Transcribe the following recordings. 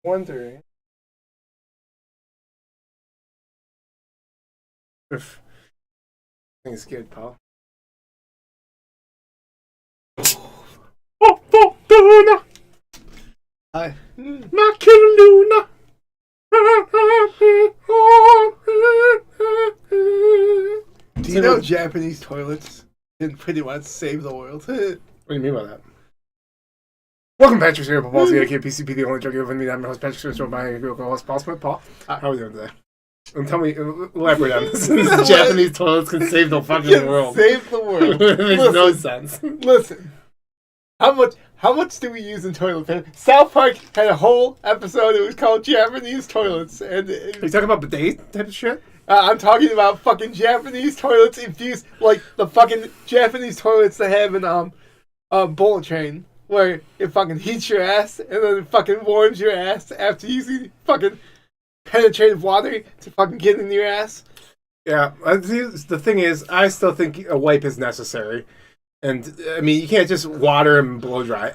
wondering if I think it's good, Paul. Oh, Luna! Hi. My killer Luna! Do you know Japanese toilets can pretty much save the world? What do you mean by that? Welcome back to Cerebral, Paulsy, aka PCP, the only drug you'll me. I'm your host, Patrick Smith, joined by your co-host, Paul Smith. Paul, how are we doing today? And tell me, elaborate on this. Japanese toilets can save the fucking world. Save the world. It makes no sense. Listen, how much do we use in toilet paper? South Park had a whole episode. It was called Japanese toilets, and Are you talking about bidet type of shit? I'm talking about fucking Japanese toilets infused like the fucking Japanese toilets they have in Bullet Train, where it fucking heats your ass and then it fucking warms your ass after using fucking penetrative water to fucking get in your ass. Yeah, the thing is, I still think a wipe is necessary. And, I mean, you can't just water and blow dry.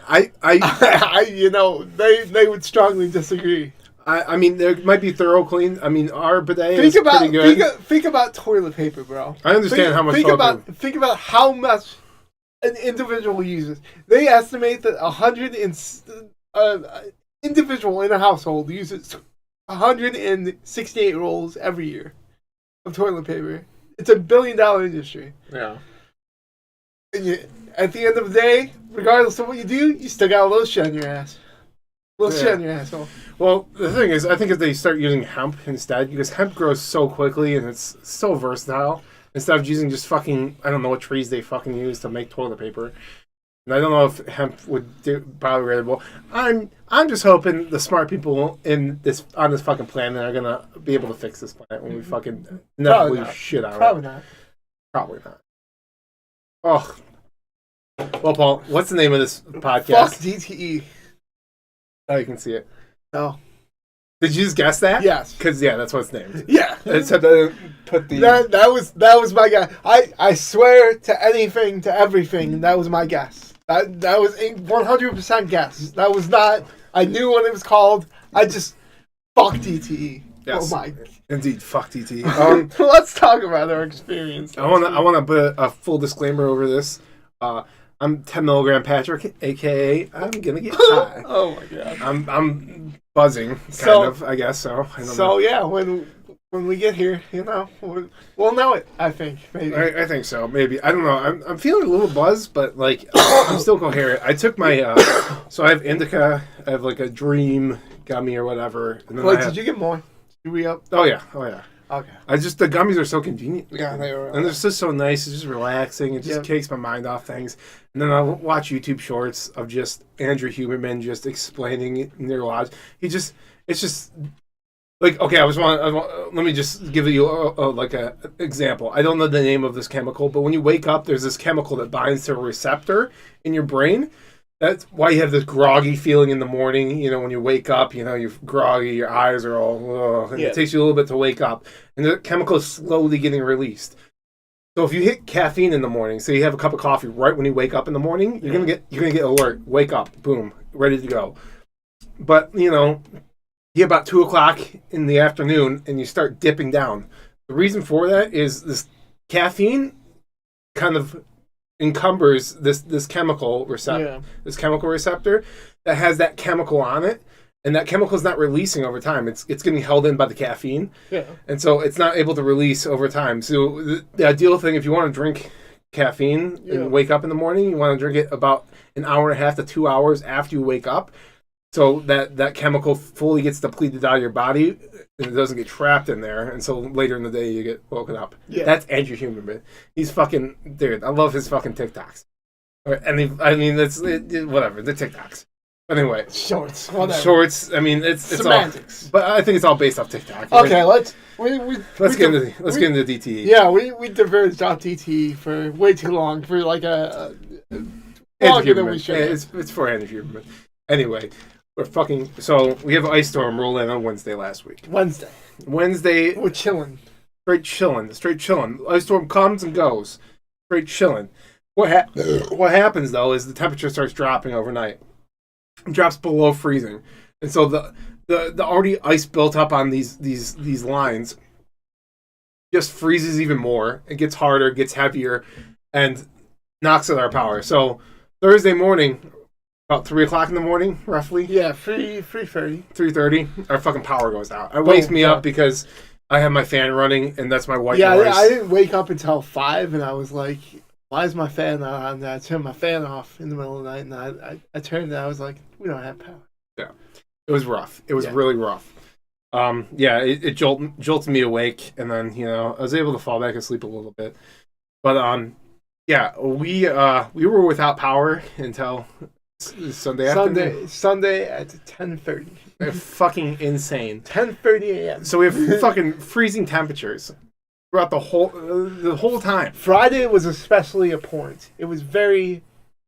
You know, they would strongly disagree. I mean, there might be thorough clean. I mean, our bidet is pretty good. Think about toilet paper, bro. I understand how much. Think about how much an individual uses. They estimate that 100 individual in a household uses 168 rolls every year of toilet paper. It's $1 billion industry. Yeah. And at the end of the day, regardless of what you do, you still got a little shit on your ass. Shit on your asshole. Well, the thing is, I think if they start using hemp instead, because hemp grows so quickly and it's so versatile, instead of using just fucking, I don't know what trees they fucking use to make toilet paper. And I don't know if hemp would do biodegradable. I'm just hoping the smart people on this fucking planet are gonna be able to fix this planet when we fucking inevitably shit out of it. Probably not. Oh. Well, Paul, what's the name of this podcast? Fuck DTE. Oh, you can see it. Oh. Did you just guess that? Yes. Because, yeah, that's what it's named. Yeah. Except I didn't put the... That was my guess. I swear to anything, to everything, that was my guess. That was a 100% guess. That was not... I knew what it was called. I just... Fuck DTE. Yes. Oh my... Indeed, fuck DTE. Let's talk about our experience. I want to put a full disclaimer over this. I'm 10 milligram Patrick, aka I'm gonna get high. Oh my god. I'm buzzing, kind of. I guess so. I don't know. Yeah, when we get here, you know, we'll know it. I think maybe. I think so. Maybe I don't know. I'm feeling a little buzzed, but like I'm still coherent. I took my so I have indica. I have like a dream gummy or whatever. And then did you get more? Did we up? Oh yeah. Okay. The gummies are so convenient. Yeah, they are. And they're just so nice. It's just relaxing. It just takes my mind off things. And then I'll watch YouTube shorts of just Andrew Huberman just explaining neurology. It's just like, okay, let me just give you a example. I don't know the name of this chemical, but when you wake up, there's this chemical that binds to a receptor in your brain. That's why you have this groggy feeling in the morning. You know, when you wake up, you know, you're groggy, your eyes are all, and it takes you a little bit to wake up. And the chemical is slowly getting released. So if you hit caffeine in the morning, so you have a cup of coffee right when you wake up in the morning, you're gonna get alert. Wake up, boom, ready to go. But you know, you get about 2:00 in the afternoon, and you start dipping down. The reason for that is this caffeine kind of encumbers this chemical receptor. This chemical receptor that has that chemical on it, and that chemical is not releasing over time. It's getting held in by the caffeine, and so it's not able to release over time. So the ideal thing, if you want to drink caffeine and wake up in the morning, you want to drink it about an hour and a half to 2 hours after you wake up, so that chemical fully gets depleted out of your body and it doesn't get trapped in there, and so later in the day you get woken up. Yeah. That's Andrew Huberman. He's fucking dude. I love his fucking TikToks. Whatever, the TikToks. Anyway, shorts. Whatever. Shorts. I mean, it's semantics. All, but I think it's all based off TikTok. Okay, let's get into DTE. Yeah, we diverged off DTE for way too long, for like a longer than we should. It's for Andrew Huberman. Anyway. So we have Ice Storm roll in on Wednesday last week. Wednesday. We're chilling. Straight chilling. Ice Storm comes and goes. Straight chilling. What happens, though, is the temperature starts dropping overnight. It drops below freezing. And so the already ice built up on these lines just freezes even more. It gets harder, gets heavier, and knocks out our power. So Thursday morning, about 3 o'clock in the morning, roughly. Yeah, 3:30. 3:30, our fucking power goes out. It wakes me up because I have my fan running, and that's my white noise. Yeah, I didn't wake up until 5, and I was like, why is my fan not on? And I turned my fan off in the middle of the night, and I turned it, I was like, we don't have power. Yeah. It was rough. It was really rough. It jolted me awake, and then, I was able to fall back asleep a little bit. But, we were without power until Sunday afternoon. Sunday at 10:30. Fucking insane. 10:30 a.m. So we have fucking freezing temperatures throughout the whole time. Friday was especially abhorrent. It was very,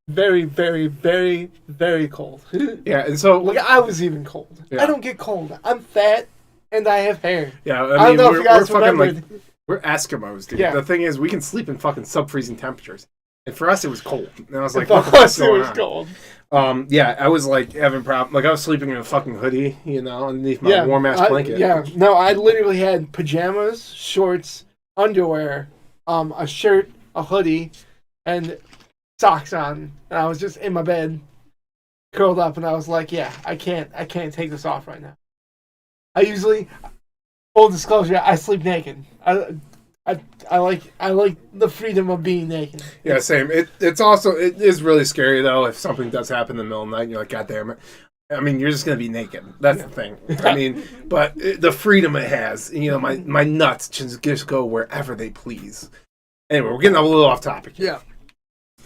very, very, very, very cold. Yeah, and so I was even cold. Yeah. I don't get cold. I'm fat and I have hair. Yeah, I don't know if you guys remembered. We're Eskimos, dude. Yeah. The thing is, we can sleep in fucking sub-freezing temperatures. And for us, it was cold. And I was like, for us, it was cold. I was like having problems. Like I was sleeping in a fucking hoodie, underneath my warm ass blanket. No, I literally had pajamas, shorts, underwear, a shirt, a hoodie, and socks on. And I was just in my bed, curled up, and I was like, I can't take this off right now. I usually, full disclosure, I sleep naked. I like the freedom of being naked. Yeah, same. It is really scary though if something does happen in the middle of the night and you're like, God damn it. I mean, you're just gonna be naked. That's the thing. I mean, but the freedom it has, my nuts just go wherever they please. Anyway, we're getting a little off topic here. Yeah.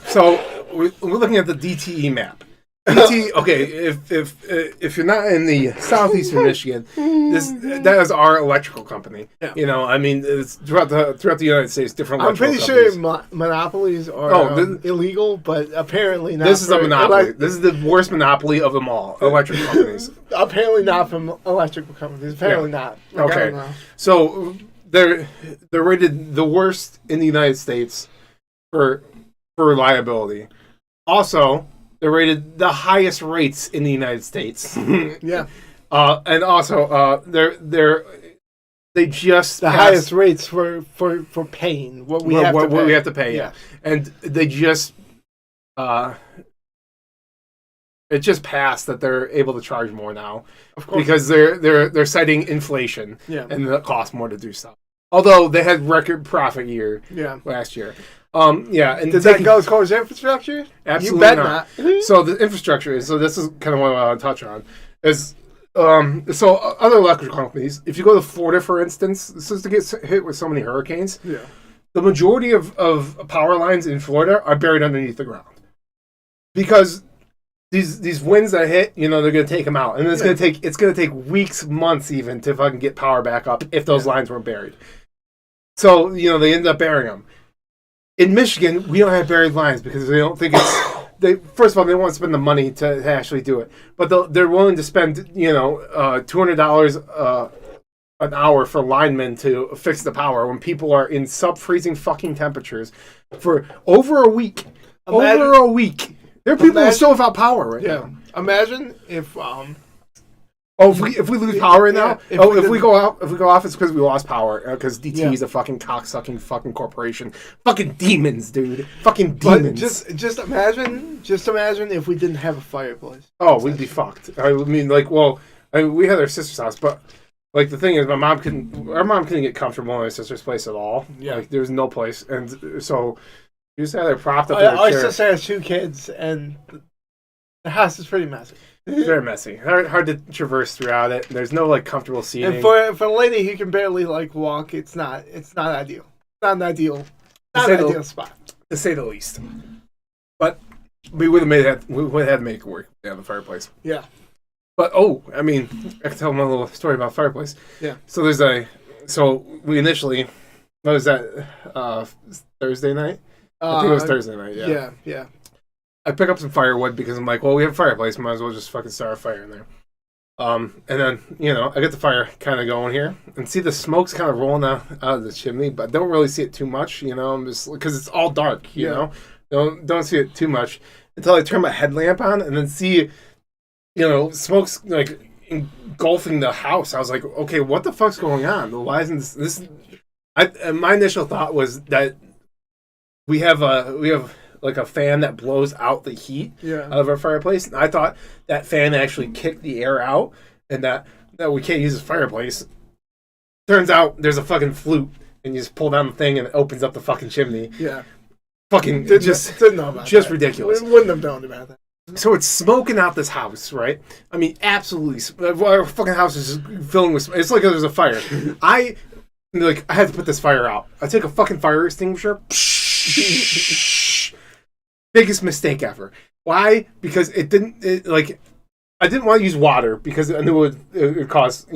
So we're looking at the DTE map. DTE, okay, if you're not in the southeastern Michigan, that is our electrical company. Yeah. I mean, it's throughout the United States, different. I'm pretty companies. sure monopolies are illegal, but apparently not. This is a monopoly. This is the worst monopoly of them all. Electric companies. Apparently not from electrical companies. Apparently not. Like, okay. I don't know. So they're rated the worst in the United States for reliability. Also, they're rated the highest rates in the United States. Yeah. And also, they just the highest rates for paying what we have to pay. We have to pay. Yeah. And they just it just passed that they're able to charge more now, of course, because they're citing inflation. Yeah. And it costs more to do stuff. Although they had record profit year. Yeah. Last year. And did that go towards infrastructure? Absolutely you bet not. not. So the infrastructure is. So this is kind of what I want to touch on. Is so other electrical companies. If you go to Florida, for instance, this is to get hit with so many hurricanes. Yeah. The majority of power lines in Florida are buried underneath the ground because these winds that hit, they're going to take them out, and it's going to take weeks, months, even to fucking get power back up if those lines weren't buried. So they end up burying them. In Michigan, we don't have buried lines because they don't think it's. First of all, they won't spend the money to actually do it, but they're willing to spend $200 an hour for linemen to fix the power when people are in sub-freezing fucking temperatures for over a week. Over a week, there are people who are still without power right now. Imagine if if we lose power now. If we go off, it's because we lost power. Because DTE is a fucking cocksucking fucking corporation. Fucking demons, dude. Fucking demons. But just imagine if we didn't have a fireplace. Oh, we'd be fucked. I mean, we had our sister's house, but the thing is, our mom couldn't get comfortable in our sister's place at all. Yeah, there was no place, and so she just had her propped up in her our chair. Our sister has 2 kids, and the house is pretty messy. It's very messy. Hard to traverse throughout it. There's no comfortable seating. And for a lady who can barely walk, it's not ideal. Not an ideal spot, to say the least. But we would have had to make it work. Yeah, the fireplace. Yeah. But I mean, I can tell them a little story about fireplace. Yeah. So we initially, what was that? Thursday night. I think it was Thursday night. Yeah. Yeah. I pick up some firewood because I'm like, well, we have a fireplace. Might as well just fucking start a fire in there. And then, I get the fire kind of going here and see the smoke's kind of rolling out of the chimney, but don't really see it too much, I'm just, because it's all dark, you know? Don't see it too much until I turn my headlamp on and then see, smoke's engulfing the house. I was like, okay, what the fuck's going on? Why isn't this? My initial thought was that we have like a fan that blows out the heat out of our fireplace, and I thought that fan actually kicked the air out, and that we can't use this fireplace. Turns out there's a fucking flute, and you just pull down the thing, and it opens up the fucking chimney. Yeah. Fucking didn't know about just that. ridiculous. Wouldn't have known about that. So it's smoking out this house, right? I mean, absolutely. Our fucking house is just filling with smoke. It's like there's a fire. I had to put this fire out. I take a fucking fire extinguisher. Biggest mistake ever. Why? Because I didn't want to use water because I knew it would cause,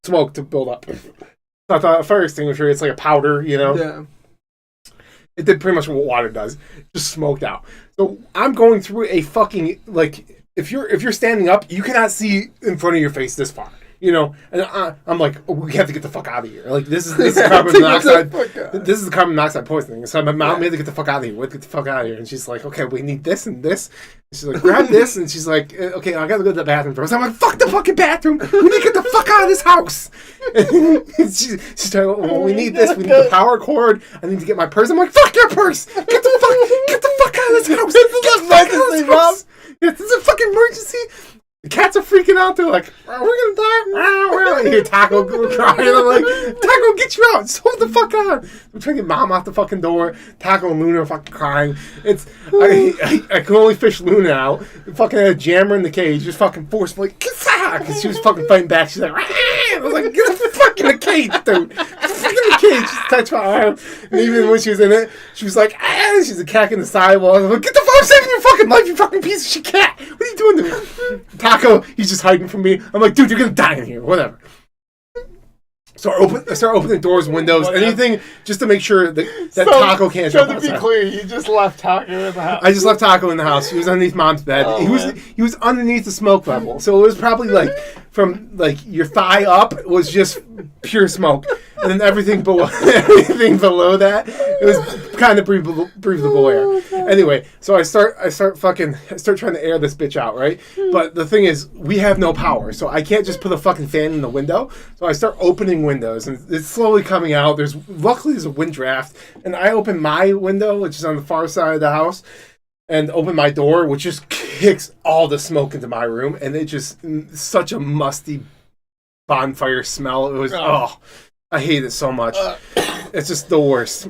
smoke to build up. So I thought a fire extinguisher, it's like a powder, Yeah. It did pretty much what water does. Just smoked out. So I'm going through a fucking, if you're standing up, you cannot see in front of your face this far. And I'm like, we have to get the fuck out of here. Like, this is carbon monoxide. This is the carbon monoxide poisoning. So my mom made to get the fuck out of here. We have to get the fuck out of here. And she's like, okay, we need this and this. And she's like, grab this. And she's like, okay, I gotta go to the bathroom first. I'm like, fuck the fucking bathroom. We need to get the fuck out of this house. And she's like, well, we need this. We need the power cord. I need to get my purse. I'm like, fuck your purse. Get the fuck out of this house. This is an emergency, Mom. This is a fucking emergency. The cats are freaking out. They're like, we're gonna die. I hear Taco crying. I'm like, Taco, get you out. Just hold the fuck on. I'm trying to get Mom out the fucking door. Taco and Luna are fucking crying. I can only fish Luna out. We fucking had a jammer in the cage. Just fucking forcefully, because she was fucking fighting back. She's like, I was like, get the fuck in the cage, dude. Get the fuck in the cage. She touched my arm. And even when she was in it, she was like, she's a cat in the sidewalk. I was like, get the fuck, I'm saving your fucking life, you fucking piece of shit cat. What are you doing to me? Taco, he's just hiding from me. I'm like, dude, you're gonna die in here. Whatever. So I start opening doors, windows, anything, just to make sure that Taco can't jump outside. So to be clear, you just left Taco in the house. I just left Taco in the house. He was underneath Mom's bed. He was underneath the smoke level, so it was probably from your thigh up was just pure smoke, and then everything below that, it was kind of breathable air. Anyway, so I start trying to air this bitch out, right? But the thing is, we have no power, so I can't just put a fucking fan in the window. So I start opening windows, and it's slowly coming out. Luckily there's a wind draft, and I open my window, which is on the far side of the house, and open my door, which just kicks all the smoke into my room, and it just such a musty bonfire smell. It was I hate it so much. It's just the worst.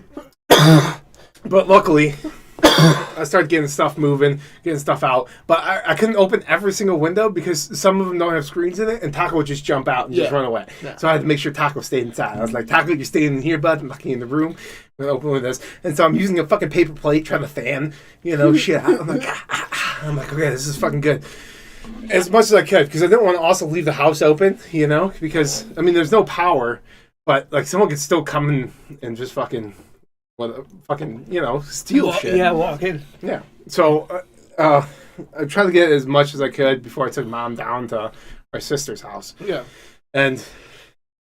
But luckily, I started getting stuff moving, getting stuff out. But I couldn't open every single window because some of them don't have screens in it, and Taco would just jump out and just run away. Yeah. So I had to make sure Taco stayed inside. I was like, Taco, you're staying in here, bud. I'm not in the room. I'm going to open windows. And so I'm using a fucking paper plate trying to fan, shit out. I'm like, okay, this is fucking good. As much as I could, because I didn't want to also leave the house open, because, there's no power, but, someone could still come in and just fucking steal shit. Yeah, walk in. Yeah. So, I tried to get as much as I could before I took Mom down to our sister's house. Yeah. And,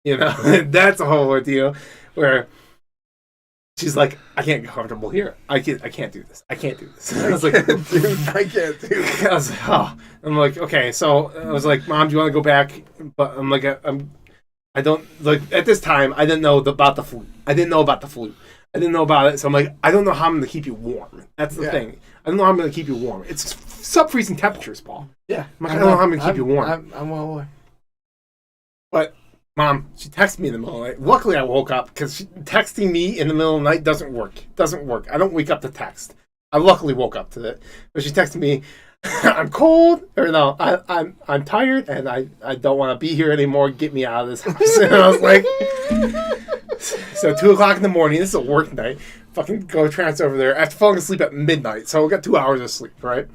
that's a whole ordeal where she's like, I can't get comfortable here. I can't do this. I can't do this. I was like, dude, I can't do this. I was like, oh. I'm like, okay. So I was like, Mom, do you want to go back? But I'm like, I don't, at this time, I didn't know about the flute. I didn't know about it. So I'm like, I don't know how I'm going to keep you warm. That's the thing. I don't know how I'm going to keep you warm. It's sub-freezing temperatures, Paul. Yeah. I'm like, I don't know how I'm going to keep you warm. I'm well aware. But Mom, she texted me in the middle of the night. Luckily, I woke up because texting me in the middle of the night doesn't work. I don't wake up to text. I luckily woke up to it. But she texted me, I'm cold, or no, I'm tired, and I don't want to be here anymore. Get me out of this house. And I was like, so 2 o'clock in the morning, this is a work night. Fucking go trance over there after falling asleep at midnight. So we got 2 hours of sleep, right?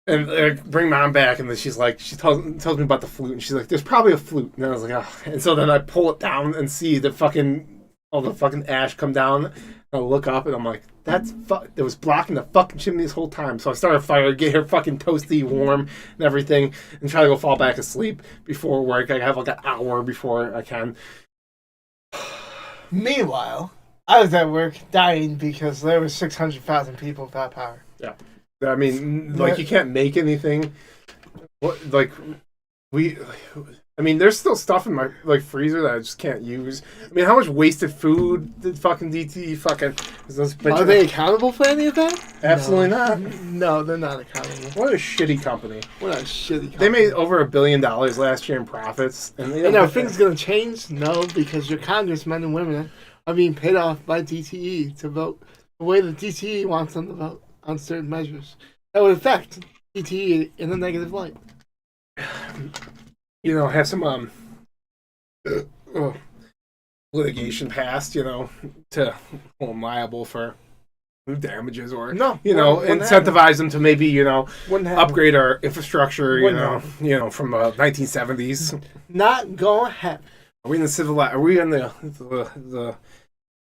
And bring Mom back, and then she tells me about the flute, and she's like, "There's probably a flute." And I was like, "Oh." And so then I pull it down and see all the fucking ash come down. And I look up, and I'm like, it was blocking the fucking chimney this whole time. So I start a fire, get her fucking toasty, warm, and everything, and try to go fall back asleep before work. I have an hour before I can. Meanwhile, I was at work dying because there were 600,000 people without power. Yeah. You can't make anything. I mean, there's still stuff in my freezer that I just can't use. I mean, how much wasted food did fucking DTE fucking? Are they accountable for any of that? Absolutely not. No, they're not accountable. What a shitty company. What a shitty company. They made over $1 billion last year in profits, and are things gonna change? No, because your congressmen and women are being paid off by DTE to vote the way the DTE wants them to vote on certain measures that would affect DTE in a negative light. Have some litigation passed, to hold them liable for damages or incentivize them to maybe upgrade our infrastructure, from 1970s. Not gonna happen. Are we in the civil? Are we in the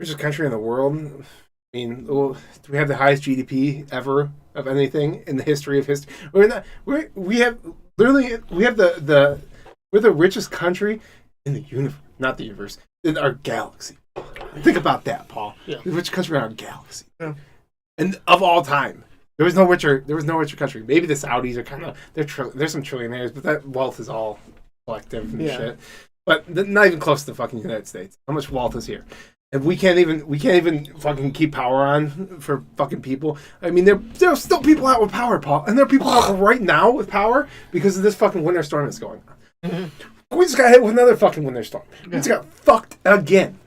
richest country in the world? I mean, do we have the highest GDP ever of anything in the history of history? We're the richest country in the universe, not the universe, in our galaxy. Think about that, Paul. Yeah. The richest country in our galaxy, yeah. And of all time, there was no richer country. Maybe the Saudis are kind of there's some trillionaires, but that wealth is all collective and shit. But not even close to the fucking United States. How much wealth is here? And we can't even fucking keep power on for fucking people. I mean, there are still people out with power, Paul, and there are people out right now with power because of this fucking winter storm that's going on. Mm-hmm. We just got hit with another fucking winter storm. We just got fucked again.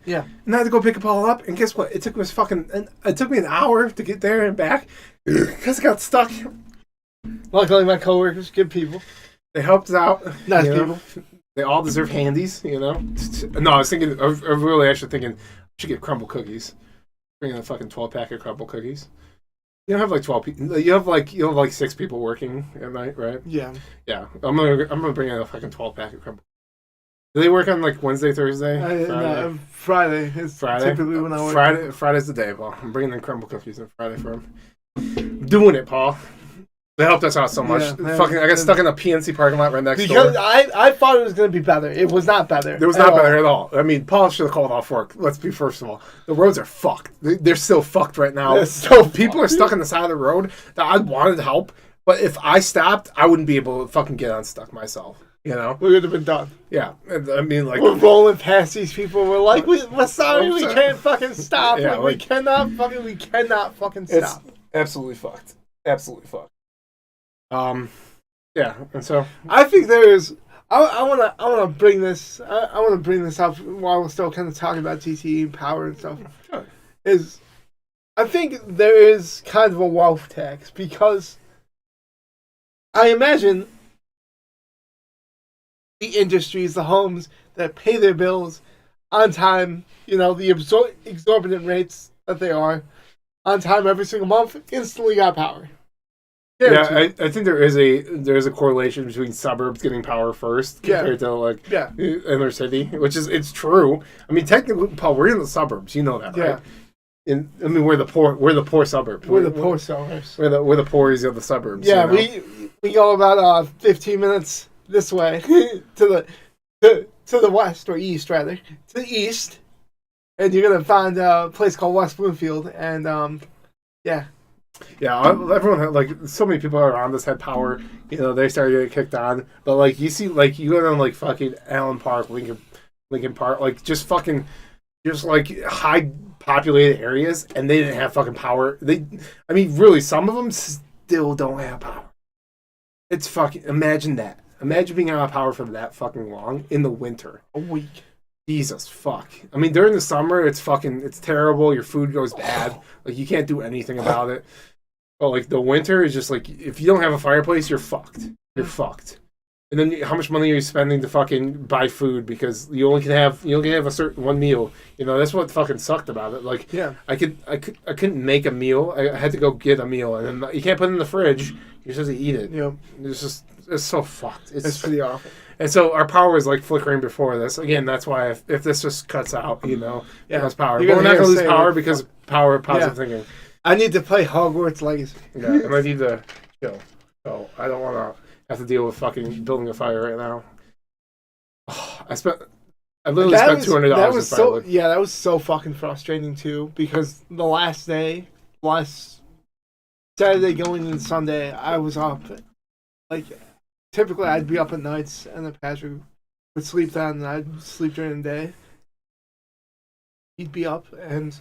Yeah. And I had to go pick it all up, and guess what? It took me an hour to get there and back because I got stuck. Luckily, my coworkers, good people. They helped us out. Nice people. They all deserve handies, No, I was thinking. I was really actually thinking I should get crumble cookies. Bring in a fucking 12-pack of crumble cookies. You don't have like 12 people. You have like 6 people working at night, right? Yeah. Yeah. I'm gonna bring in a fucking 12-pack of crumble. Do they work on like Wednesday, Thursday, Friday? No, Friday is typically when I work. Friday's the day, Paul. I'm bringing in crumble cookies on Friday for them. Doing it, Paul. They helped us out so much. I got stuck in a PNC parking lot right next door. Because I thought it was going to be better. It was not better. It was not better at all. I mean, Paul should have called off work. Let's be first of all. The roads are fucked. They're still fucked right now. People are stuck on the side of the road that I wanted to help, but if I stopped, I wouldn't be able to fucking get unstuck myself. We would have been done. Yeah. I mean, like... We're rolling past these people. We're like, we're sorry, we can't fucking stop. Yeah, we cannot fucking stop. It's absolutely fucked. Absolutely fucked. Yeah, and so I think there is. I wanna bring this. I want to bring this up while we're still kind of talking about DTE and power and stuff. Sure. I think there is kind of a wealth tax because I imagine the industries, the homes that pay their bills on time, the exorbitant rates that they are on time every single month, instantly got power. Yeah, I think there's a correlation between suburbs getting power first compared to inner city, which is it's true. I mean, technically, Paul, we're in the suburbs. You know that, right? Yeah. We're the poor suburbs. We're the poor suburbs. We're the poorest of the suburbs. Yeah, we go about 15 minutes this way to the west or east rather to the east, and you're gonna find a place called West Bloomfield, and yeah. Yeah, everyone had, so many people around us had power. They started getting kicked on. But you see, you go down fucking Allen Park, Lincoln Park, just high populated areas, and they didn't have fucking power. Really, some of them still don't have power. It's fucking imagine that. Imagine being out of power for that fucking long in the winter. A week. Jesus fuck. I mean, during the summer, it's terrible. Your food goes bad. You can't do anything about it. But the winter is just if you don't have a fireplace, you're fucked. You're fucked. And then how much money are you spending to fucking buy food because you only can have a certain one meal. That's what fucking sucked about it. I couldn't make a meal. I had to go get a meal, and then you can't put it in the fridge. You're supposed to eat it. Yep. It's so fucked. It's pretty awful. And so our power was flickering before this. Again, that's why if this just cuts out, that's power. But we're not going to lose power because power of positive thinking. I need to play Hogwarts Legacy. Yeah, and I need to chill. So I don't want to have to deal with fucking building a fire right now. I literally spent $200 that was in firewood. That was so fucking frustrating too because the last Saturday going into Sunday, I was up typically I'd be up at nights, and then Patrick would sleep down, and I'd sleep during the day. He'd be up, and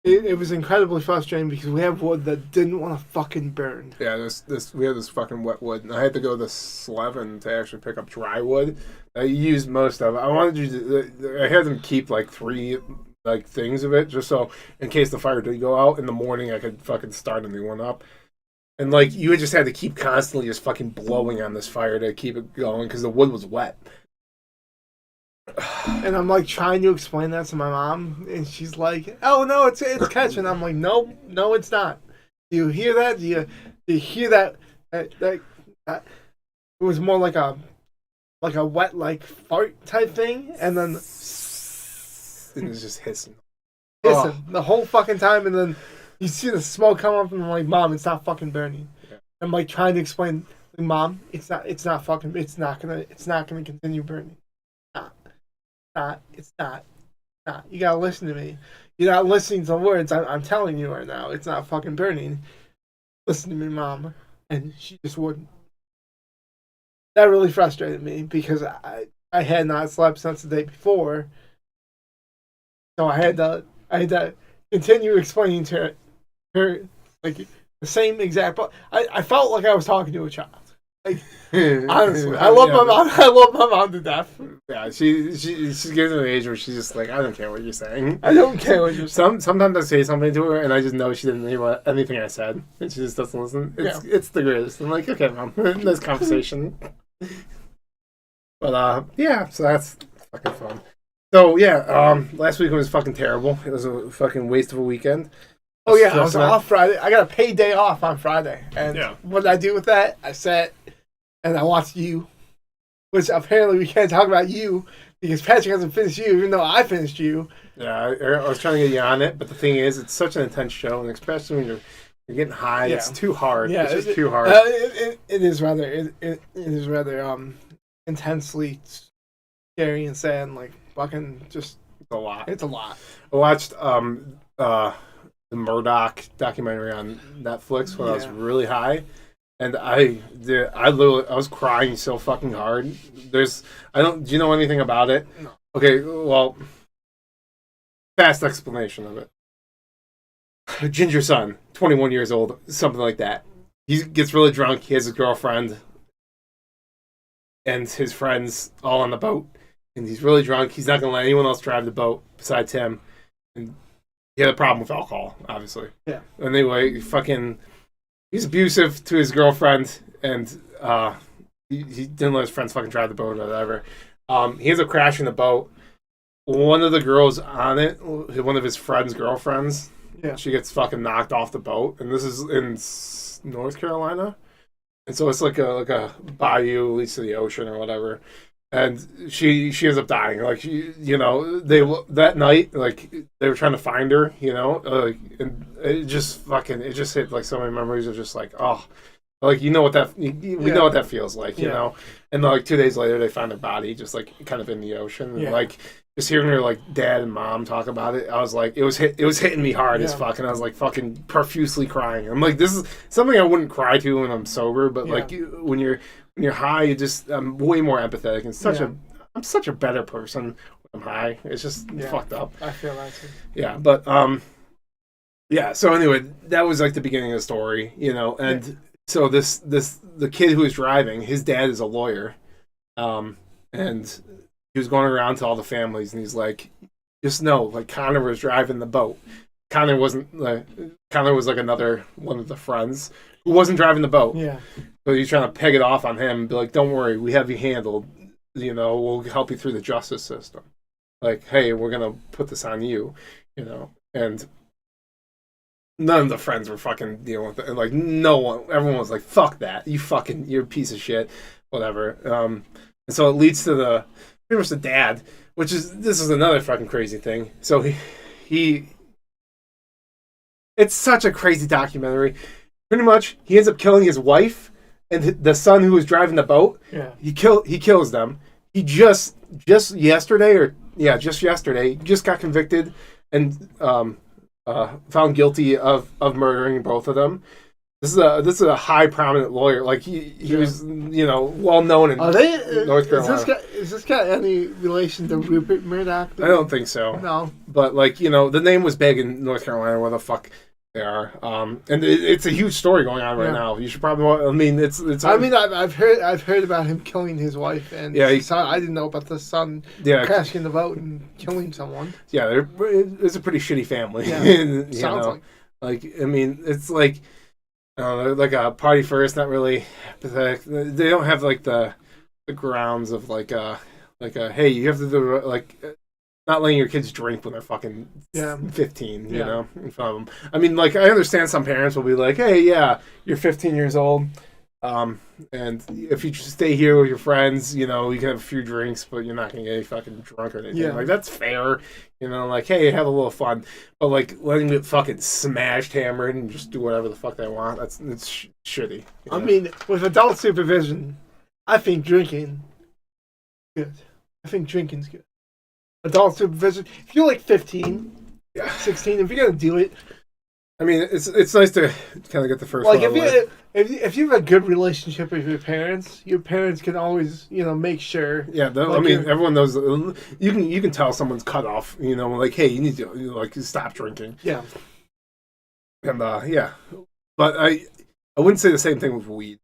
it was incredibly frustrating because we have wood that didn't want to fucking burn. Yeah, we had this fucking wet wood, and I had to go to Slevin to actually pick up dry wood. I used most of it. I wanted I had them keep like 3 like things of it, just so in case the fire did go out in the morning, I could fucking start a new one up. And like you just had to keep constantly just fucking blowing on this fire to keep it going because the wood was wet. And I'm like trying to explain that to my mom, and she's like, "Oh no, it's catching." I'm like, "No, it's not." Do you hear that? Do you hear that? That it was more like a wet like fart type thing, and then It was just hissing the whole fucking time, and then you see the smoke come up, and I'm like, "Mom, it's not fucking burning." Yeah. I'm like trying to explain, "Mom, it's not gonna continue burning." It's not. You gotta listen to me. You're not listening to the words I'm telling you right now. It's not fucking burning. Listen to me, Mom. And she just wouldn't. That really frustrated me because I had not slept since the day before. So I had to continue explaining to her like the same exact. I felt like I was talking to a child. Like, honestly, I love my mom. I love my mom to death. Yeah, she's getting to an age where she's just like, I don't care what you're saying. I don't care what you're saying. Sometimes I say something to her, and I just know she didn't hear anything I said, and she just doesn't listen. It's the greatest. I'm like, okay, Mom, nice conversation. But yeah, so that's fucking fun. So yeah, last week was fucking terrible. It was a fucking waste of a weekend. Oh yeah, I was off Friday. I got a paid day off on Friday, and what did I do with that? I sat and I watched You, which apparently we can't talk about You because Patrick hasn't finished You, even though I finished You. Yeah, I was trying to get you on it, but the thing is, it's such an intense show, and especially when you're getting high, it's too hard. Yeah, it's just too hard. It is rather intensely scary and sad, and like fucking just a lot. It's a lot. I watched the Murdoch documentary on Netflix when I was really high, and I was crying so fucking hard. Do you know anything about it? No. Okay, well, fast explanation of it. Ginger son, 21 years old, something like that. He gets really drunk. He has a girlfriend and his friends all on the boat, and he's really drunk. He's not gonna let anyone else drive the boat besides him. And he had a problem with alcohol, obviously. Yeah. Anyway, he's abusive to his girlfriend, and he didn't let his friends fucking drive the boat or whatever. He ends up crashing the boat. One of the girls on it, one of his friend's girlfriends, she gets fucking knocked off the boat, and this is in North Carolina, and so it's like a bayou leads to the ocean or whatever. And she ends up dying. Like that night, like they were trying to find her. And it just hit like so many memories of just like like know what that know what that feels like. You know. And like 2 days later, they found her body just like kind of in the ocean. And, like just hearing her like dad and mom talk about it, I was like it was hitting me hard as fuck, and I was like fucking profusely crying. I'm like, this is something I wouldn't cry to when I'm sober, but like when you're high, I'm way more empathetic and I'm such a better person when I'm high. It's just fucked up. I feel that too. Yeah, but so anyway, that was like the beginning of the story, and so the kid who was driving, his dad is a lawyer, and he was going around to all the families, and he's like, just know, like Connor was driving the boat. Connor was like another one of the friends who wasn't driving the boat. Yeah. So he's trying to peg it off on him and be like, don't worry, we have you handled. We'll help you through the justice system. Like, hey, we're going to put this on you, And none of the friends were fucking dealing with it. And like, no one, everyone was like, fuck that. You're a piece of shit. Whatever. And so it leads to pretty much the dad, this is another fucking crazy thing. So he it's such a crazy documentary. Pretty much, he ends up killing his wife and the son who was driving the boat. Yeah. He kills them. He just yesterday just got convicted and found guilty of murdering both of them. This is a high prominent lawyer. Like he was, you know, well known in North Carolina. Is this guy any relation to Rupert Murdoch? I don't think so. No. But like, you know, the name was big in North Carolina. Where the fuck they are? And it's a huge story going on right now. You should probably. I mean, it's. I mean, I've heard about him killing his wife and his son. I didn't know about the son crashing the boat and killing someone. Yeah, it's a pretty shitty family. Yeah. Sounds like I mean, it's like. Like a party first, not really. They don't have like the grounds of like a hey, you have to do like not letting your kids drink when they're fucking 15, you know, in front of them. I mean, like I understand some parents will be like, hey, yeah, you're 15 years old, and if you just stay here with your friends, you know, you can have a few drinks, but you're not gonna get any fucking drunk or anything. Yeah. Like that's fair, you know. Like, hey, have a little fun, but like letting them get fucking smashed, hammered, and just do whatever the fuck they want. It's shitty. You know? I mean, with adult supervision, I think drinking good. I think drinking's good. Adult supervision. If you're like 15, 16, if you're gonna do it. I mean, it's nice to kind of get the first. Like if you have a good relationship with your parents can always, you know, make sure. Yeah, like I mean, everyone knows. You can tell someone's cut off. You know, like, hey, you need to like stop drinking. Yeah. And but I wouldn't say the same thing with weed.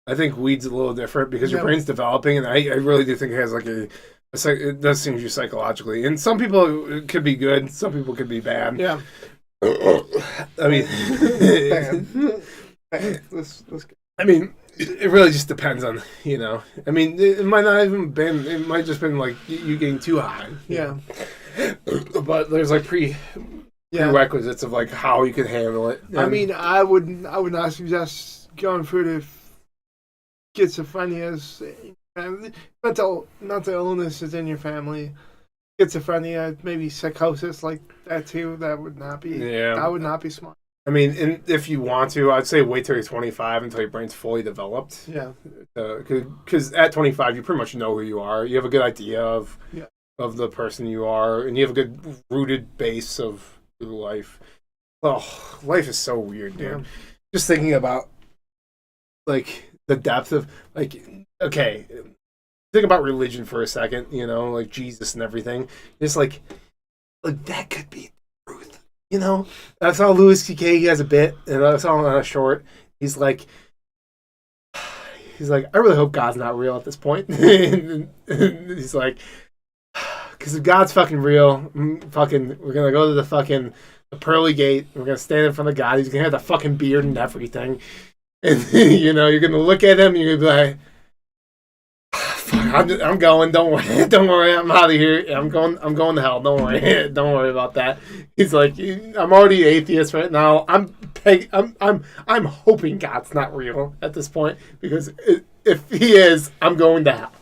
I think weed's a little different because your brain's developing, and I really do think it has like it does change you psychologically. And some people it could be good, some people could be bad. Yeah. I mean, I mean, it really just depends on, you know. I mean, it might not even been. It might just been like you getting too high. Yeah. But there's like prerequisites of like how you can handle it. I mean, I would not suggest going through the schizophrenia's mental illnesses in your family. Schizophrenia, maybe psychosis like that too. That would not be. Yeah. That would not be smart. I mean, if you want to, I'd say wait till you're 25 until your brain's fully developed. Yeah. Because at 25, you pretty much know who you are. You have a good idea of the person you are, and you have a good rooted base of life. Oh, life is so weird, dude. Yeah. Just thinking about like the depth of like, okay. Think about religion for a second, you know, like Jesus and everything. It's like that could be the truth, you know. I saw Louis C.K. He has a bit, and I saw him on a short. He's like, I really hope God's not real at this point. and he's like, because if God's fucking real, we're gonna go to the pearly gate. We're gonna stand in front of God. He's gonna have the fucking beard and everything, and you know, you're gonna look at him, and you're gonna be like. I'm going. Don't worry. Don't worry. I'm out of here. I'm going to hell. Don't worry. Don't worry about that. He's like, I'm already atheist right now. I'm hoping God's not real at this point because if he is, I'm going to hell.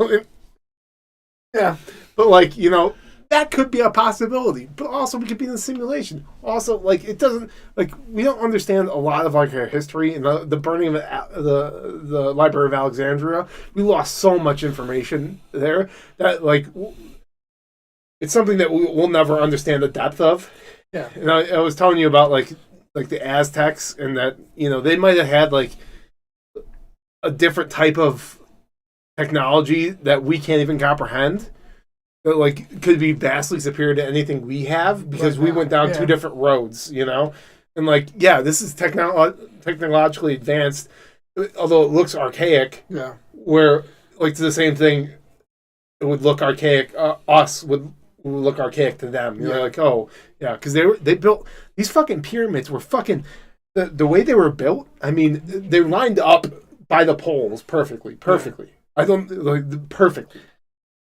Yeah, but like you know, that could be a possibility. But also, we could be in a simulation. Also, like it doesn't like we don't understand a lot of like our history and the burning of the Library of Alexandria. We lost so much information there that like it's something that we'll never understand the depth of. Yeah, and I was telling you about like the Aztecs and that you know they might have had like a different type of technology that we can't even comprehend. That like could be vastly superior to anything we have because we went down two different roads, you know, and like this is technologically advanced, although it looks archaic. Yeah, where like to the same thing, it would look archaic. Us would look archaic to them. You're like, oh yeah, because they built these fucking pyramids were fucking the way they were built. I mean, they lined up by the poles perfectly. I don't like perfectly.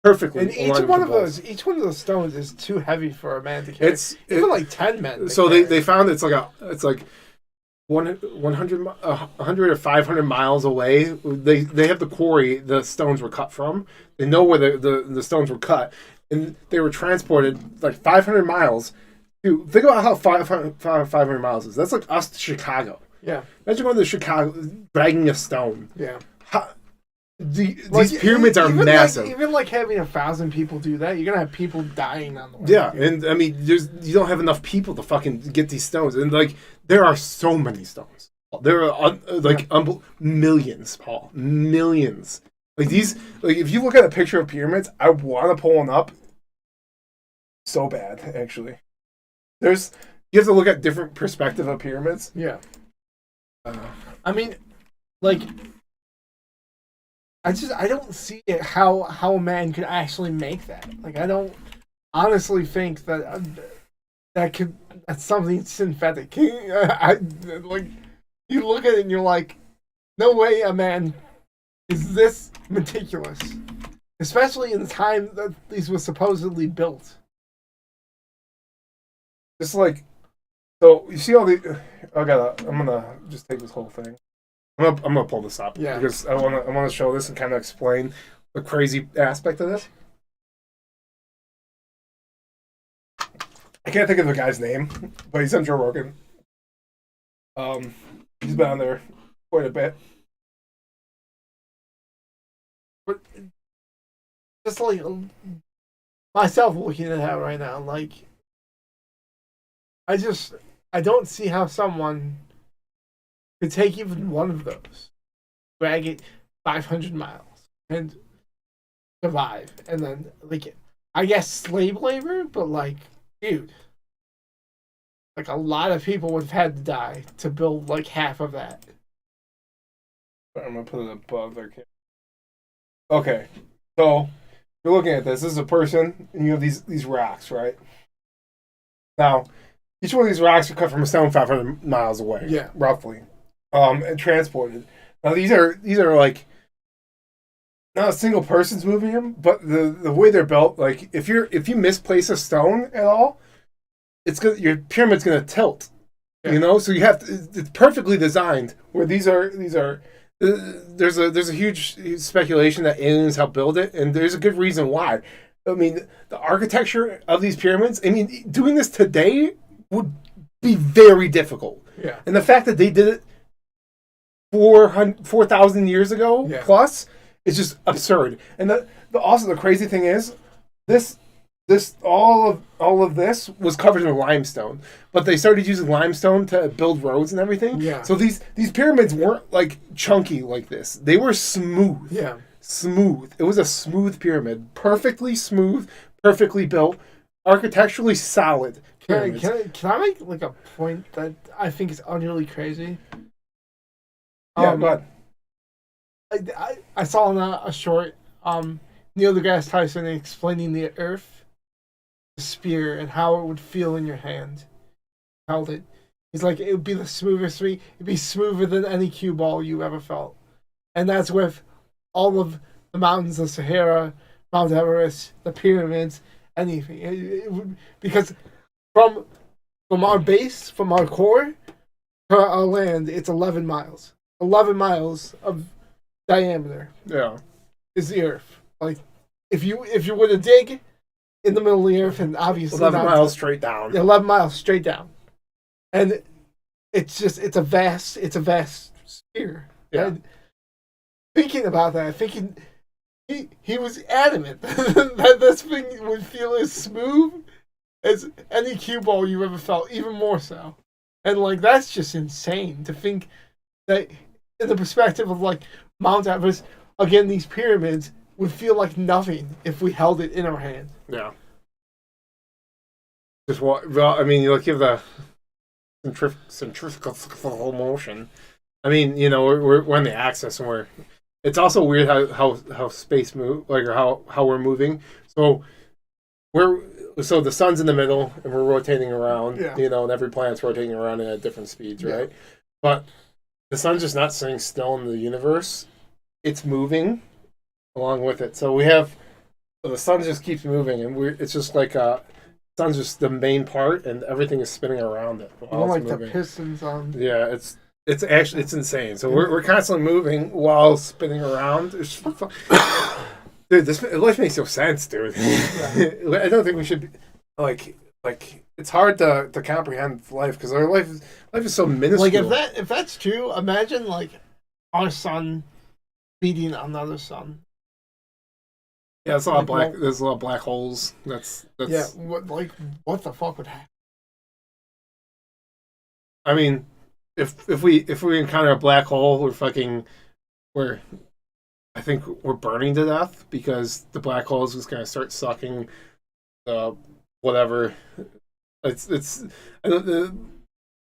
And each one of those stones is too heavy for a man to carry. Even like 10 men. So they found it's like 100 or 500 miles away. They have the quarry the stones were cut from. They know where the stones were cut, and they were transported like 500 miles. Dude, think about how 500 miles is. That's like us to Chicago. Yeah. Imagine going to Chicago dragging a stone. Yeah. These pyramids are massive. Even like having 1,000 people do that, you're gonna have people dying on the way. Yeah, and I mean, you don't have enough people to fucking get these stones, and like there are so many stones There are millions, Paul, millions. Like these, like if you look at a picture of pyramids, I want to pull one up so bad. Actually, you have to look at different perspective of pyramids. Yeah. I mean, like, I don't see it how a man could actually make that. Like, I don't honestly think that that's something synthetic. Like, you look at it and you're like, no way a man is this meticulous, especially in the time that these were supposedly built. Just like, so you see all the. I'm gonna just take this whole thing. I'm gonna pull this up because I wanna show this and kind of explain the crazy aspect of this. I can't think of the guy's name, but he's on Joe Rogan. He's been on there quite a bit. But just like myself looking at that right now, like I don't see how someone could take even one of those, drag it 500 miles, and survive, and then like I guess slave labor, but like, dude, like a lot of people would have had to die to build like half of that. I'm gonna put it above their kid. Okay, so you're looking at this. This is a person, and you have these rocks, right? Now, each one of these rocks are cut from a stone 500 miles away, roughly, and transported. Now these are like not a single person's moving them, but the way they're built, like if you misplace a stone at all, your pyramid's gonna tilt. Yeah. You know, so you have to. It's perfectly designed. Where these are. There's a huge speculation that aliens helped build it, and there's a good reason why. I mean, the architecture of these pyramids. I mean, doing this today would be very difficult. Yeah. And the fact that they did it 4,000 years ago plus is just absurd. And also the crazy thing is this all of this was covered in limestone, but they started using limestone to build roads and everything. Yeah. So these pyramids weren't like chunky like this. They were smooth. Yeah. Smooth. It was a smooth pyramid, perfectly smooth, perfectly built, architecturally solid. Can I make like a point that I think is utterly crazy? Yeah, go ahead. I saw in a short Neil deGrasse Tyson explaining the Earth, the spear, and how it would feel in your hand. Held it. He's like, it would be the smoothest thing. It'd be smoother than any cue ball you ever felt. And that's with all of the mountains of Sahara, Mount Everest, the pyramids, anything. It would, because from our base, from our core to our land, it's 11 miles. 11 miles of diameter. Yeah. Is the Earth. Like, if you were to dig in the middle of the Earth, and obviously 11 miles straight down. 11 miles straight down. And it's a vast sphere. Yeah. And thinking about that, thinking he was adamant that this thing would feel as smooth as any cue ball you ever felt, even more so. And like, that's just insane to think that in the perspective of like Mount Everest, again, these pyramids would feel like nothing if we held it in our hand. Yeah. Just I mean, you look at the centrifugal motion. I mean, you know, we're on the axis, and it's also weird how space move, like, or how we're moving. So the sun's in the middle, and we're rotating around. Yeah. You know, and every planet's rotating around at different speeds, right? Yeah. But the sun's just not sitting still in the universe; it's moving along with it. So the sun just keeps moving, and it's just like sun's just the main part, and everything is spinning around it. Like moving. The pistons on. Yeah, it's actually insane. So we're constantly moving while spinning around. It's dude, life makes no sense, dude. Yeah. I don't think we should be, like it's hard to comprehend life because our life is so minuscule. Like if that's true, imagine like our sun beating another sun. Yeah, there's a lot of black holes. That's yeah. What the fuck would happen? I mean, if we encounter a black hole, we're I think we're burning to death because the black hole is just gonna start sucking whatever. It's the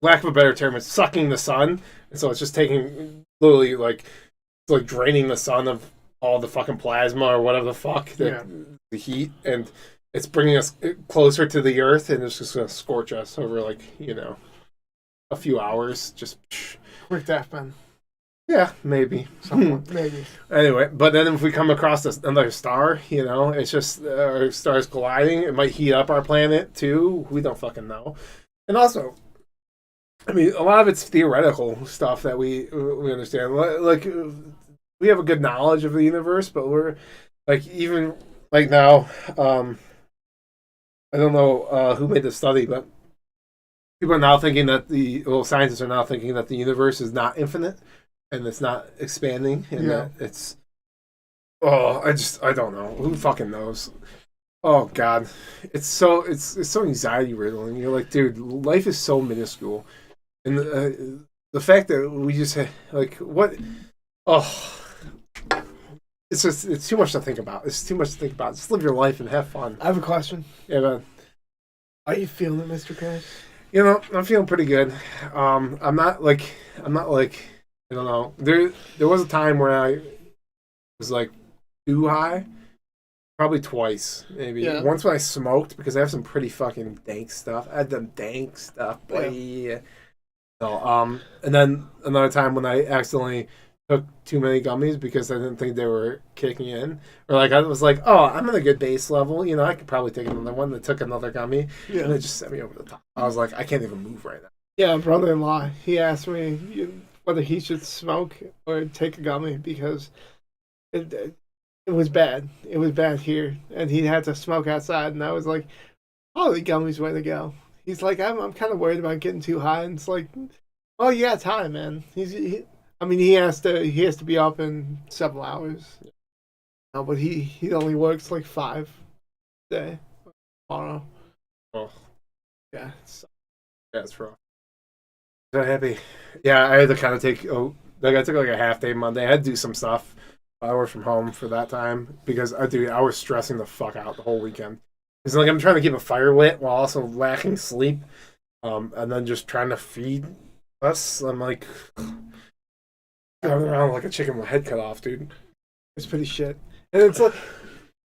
lack of a better term. It's sucking the sun, and so it's just taking literally like it's like draining the sun of all the fucking plasma or whatever the fuck the heat, and it's bringing us closer to the Earth, and it's just gonna scorch us over like a few hours. Just quick death, man. Yeah, maybe. Maybe. Anyway, but then if we come across another star, it's just our star's colliding. It might heat up our planet too. We don't fucking know. And also, I mean, a lot of it's theoretical stuff that we understand. Like, we have a good knowledge of the universe, but we're like even like now. I don't know who made the study, but people are now thinking that scientists are now thinking that the universe is not infinite. And it's not expanding, and that it's. Oh, I don't know. Who fucking knows? Oh God, it's so anxiety riddling. You're like, dude, life is so minuscule, and the fact that we just like what? Oh, it's too much to think about. It's too much to think about. Just live your life and have fun. I have a question. Yeah, man. Are you feeling it, Mr. Crash? I'm feeling pretty good. I'm not like. I don't know. There was a time where I was like too high, probably twice, maybe. Yeah. Once when I smoked because I have some pretty fucking dank stuff. I had them dank stuff, boy. Yeah. So, and then another time when I accidentally took too many gummies because I didn't think they were kicking in, or like I was like, oh, I'm at a good base level. I could probably take another one. That took another gummy, and it just sent me over the top. I was like, I can't even move right now. Yeah, brother-in-law. He asked me whether he should smoke or take a gummy because it was bad. It was bad here, and he had to smoke outside. And I was like, "Oh, the gummy's way to go." He's like, "I'm kind of worried about getting too high." And it's like, "Oh, you got time, man." He has to be up in several hours. No, but he only works like 5 a day. Tomorrow. Oh, yeah, it's rough. So happy. Yeah, I had to kind of I took like a half day Monday. I had to do some stuff. I worked from home for that time because I was stressing the fuck out the whole weekend. It's like I'm trying to keep a fire lit while also lacking sleep, and then just trying to feed us. I'm like going around like a chicken with my head cut off, dude. It's pretty shit. And it's like,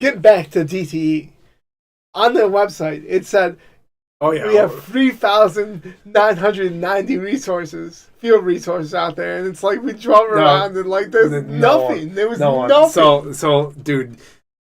get back to DTE. On their website, it said, "Oh yeah, we have 3,990 field resources out there," and it's like we drove around and like there's nothing. There was nothing. So, dude,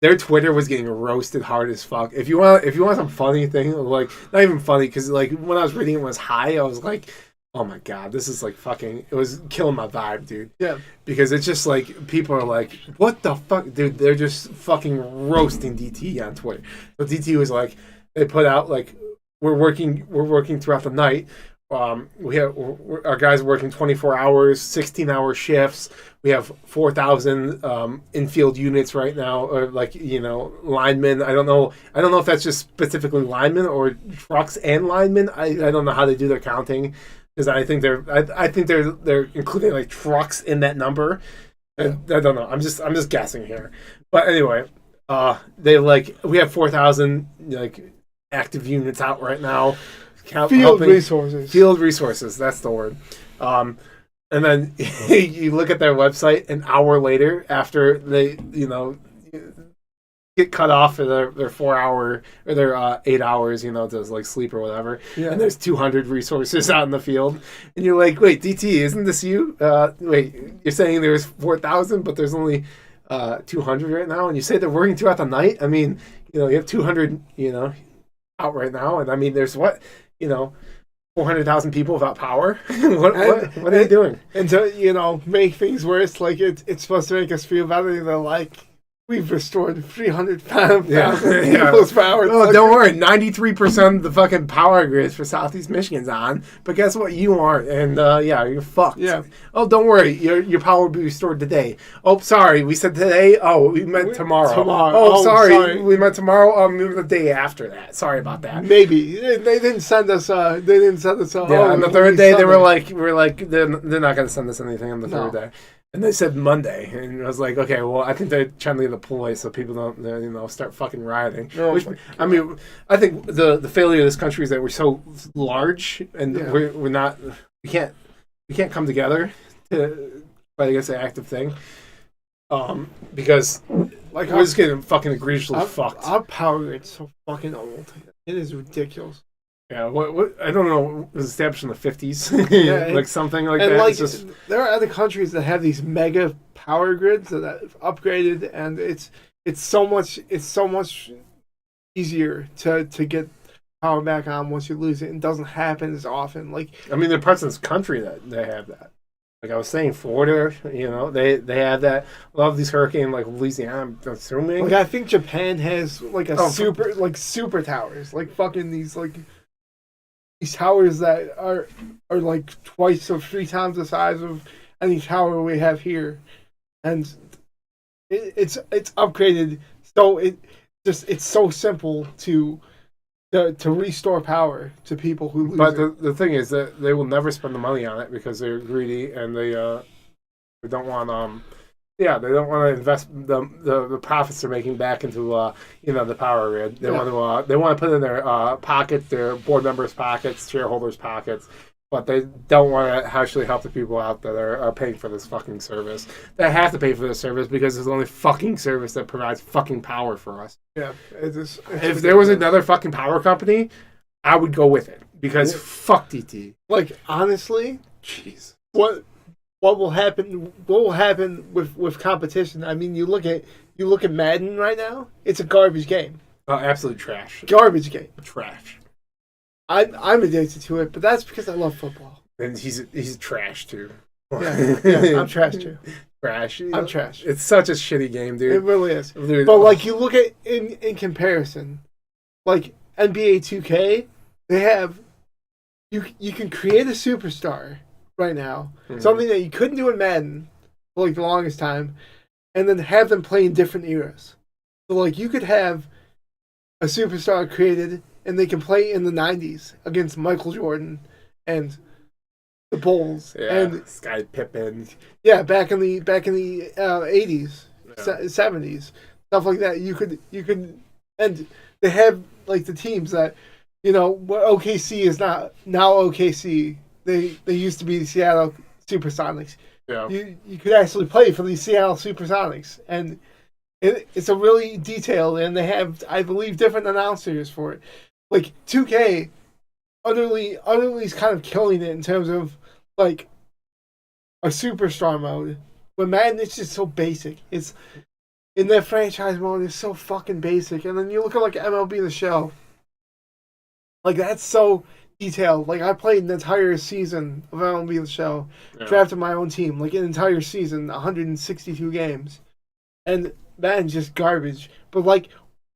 their Twitter was getting roasted hard as fuck. If you want some funny thing, like not even funny, because like when I was reading it was high, I was like, oh my God, this is like fucking. It was killing my vibe, dude. Yeah, because it's just like people are like, what the fuck, dude? They're just fucking roasting DTE on Twitter. So DTE was like, they put out like. We're working throughout the night. Our guys are working 24 hours, 16-hour shifts. We have 4,000 infield units right now, or like linemen. I don't know if that's just specifically linemen or trucks and linemen. I don't know how they do their counting because I think they're including like trucks in that number. I don't know. I'm just guessing here. But anyway, we have 4,000 like active units out right now. Field resources, that's the word. And then you look at their website an hour later after they get cut off for their 4 hour or their 8 hours to like sleep or whatever, and there's 200 resources out in the field, and you're like, wait, DT, isn't this you? Wait, you're saying there's 4,000 but there's only 200 right now, and you say they're working throughout the night. I mean, you have 200 out right now, and I mean there's 400,000 people without power. what are they doing? And to make things worse, like it's supposed to make us feel better. They're like, we've restored 300,000 Yeah. people's power. Oh, don't worry. 93% of the fucking power grids for Southeast Michigan's on. But guess what? You aren't. And, yeah, you're fucked. Yeah. Oh, don't worry. Your power will be restored today. Oh, sorry. We said today. Oh, we meant tomorrow. Oh, sorry. We meant tomorrow. We meant the day after that. Sorry about that. Maybe. They didn't send us, Yeah, on the third day, they're not going to send us anything on the third day. And they said Monday, and I was like, okay, well, I think they're trying to get the ploy so people don't, start fucking rioting. I mean, I think the failure of this country is that we're so large, and we can't come together to fight against the active thing, because we're just getting fucking egregiously fucked. Our power grid's so fucking old. It is ridiculous. Yeah, what I don't know, it was established in the 50s, like something like that. Like, there are other countries that have these mega power grids that have upgraded, and it's so much easier to get power back on once you lose it. It doesn't happen as often. Like, I mean, there are parts of this country that they have that. Like I was saying, Florida, they have that. A lot of these hurricanes, like Louisiana, I'm assuming. Like, I think Japan has like super towers, like fucking these towers that are like twice or three times the size of any tower we have here, and it's upgraded, so it's so simple to restore power to people who lose. But the thing is that they will never spend the money on it because they're greedy and they don't want they don't want to invest the profits they're making back into the power grid. They want to put it in their pockets, their board members' pockets, shareholders' pockets, but they don't want to actually help the people out that are paying for this fucking service. They have to pay for this service because it's the only fucking service that provides fucking power for us. Yeah, if there was another fucking power company, I would go with it because fuck DTE. Like, honestly, jeez, What will happen with competition? I mean, you look at Madden right now. It's a garbage game. Oh, absolute trash. Garbage game. Trash. I'm addicted to it, but that's because I love football. And he's trash too. Yeah, I'm trash too. Trash. I'm trash. It's such a shitty game, dude. It really is. Dude, but like, you look at in comparison, like NBA 2K, they have you can create a superstar right now, something that you couldn't do in Madden for like the longest time, and then have them play in different eras. So like, you could have a superstar created, and they can play in the 90s against Michael Jordan and the Bulls and Sky Pippen. Yeah, back in the 80s, 70s, stuff like that. You could, and they have like the teams that, what OKC is not now OKC. They used to be the Seattle Supersonics. Yeah. You could actually play for the Seattle Supersonics, and it's a really detailed, and they have, I believe, different announcers for it. Like, 2K utterly is kind of killing it in terms of like a superstar mode. But Madden, it's just so basic. It's in their franchise mode, it's so fucking basic. And then you look at like MLB The Show. Like, that's so detailed. Like, I played an entire season of MLB The Show, drafted my own team, like an entire season, 162 games, and Madden's just garbage. But like,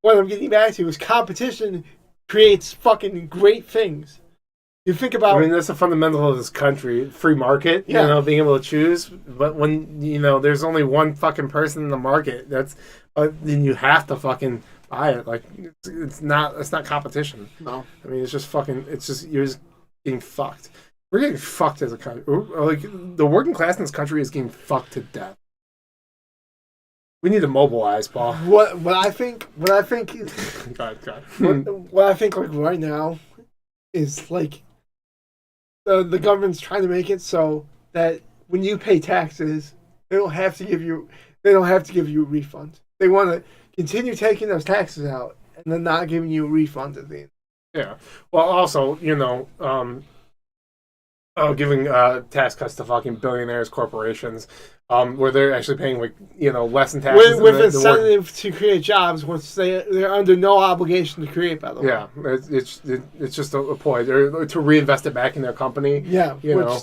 what I'm getting back to is competition creates fucking great things. You think about... I mean, that's the fundamental of this country. Free market, being able to choose. But when, there's only one fucking person in the market, that's then you have to fucking buy it. Like, it's not competition. No. I mean, it's just fucking... you're just getting fucked. We're getting fucked as a country. Like, the working class in this country is getting fucked to death. We need to mobilize, Paul. What I think... God. What I think, like, right now is, like, the government's trying to make it so that when you pay taxes, they don't have to give you a refund. They want to continue taking those taxes out and then not giving you a refund at the end. Yeah. Well, also, giving tax cuts to fucking billionaires, corporations, where they're actually paying less in taxes. With incentive to create jobs, which they're under no obligation to create. By the way, yeah, it's just a ploy. They're to reinvest it back in their company. Yeah,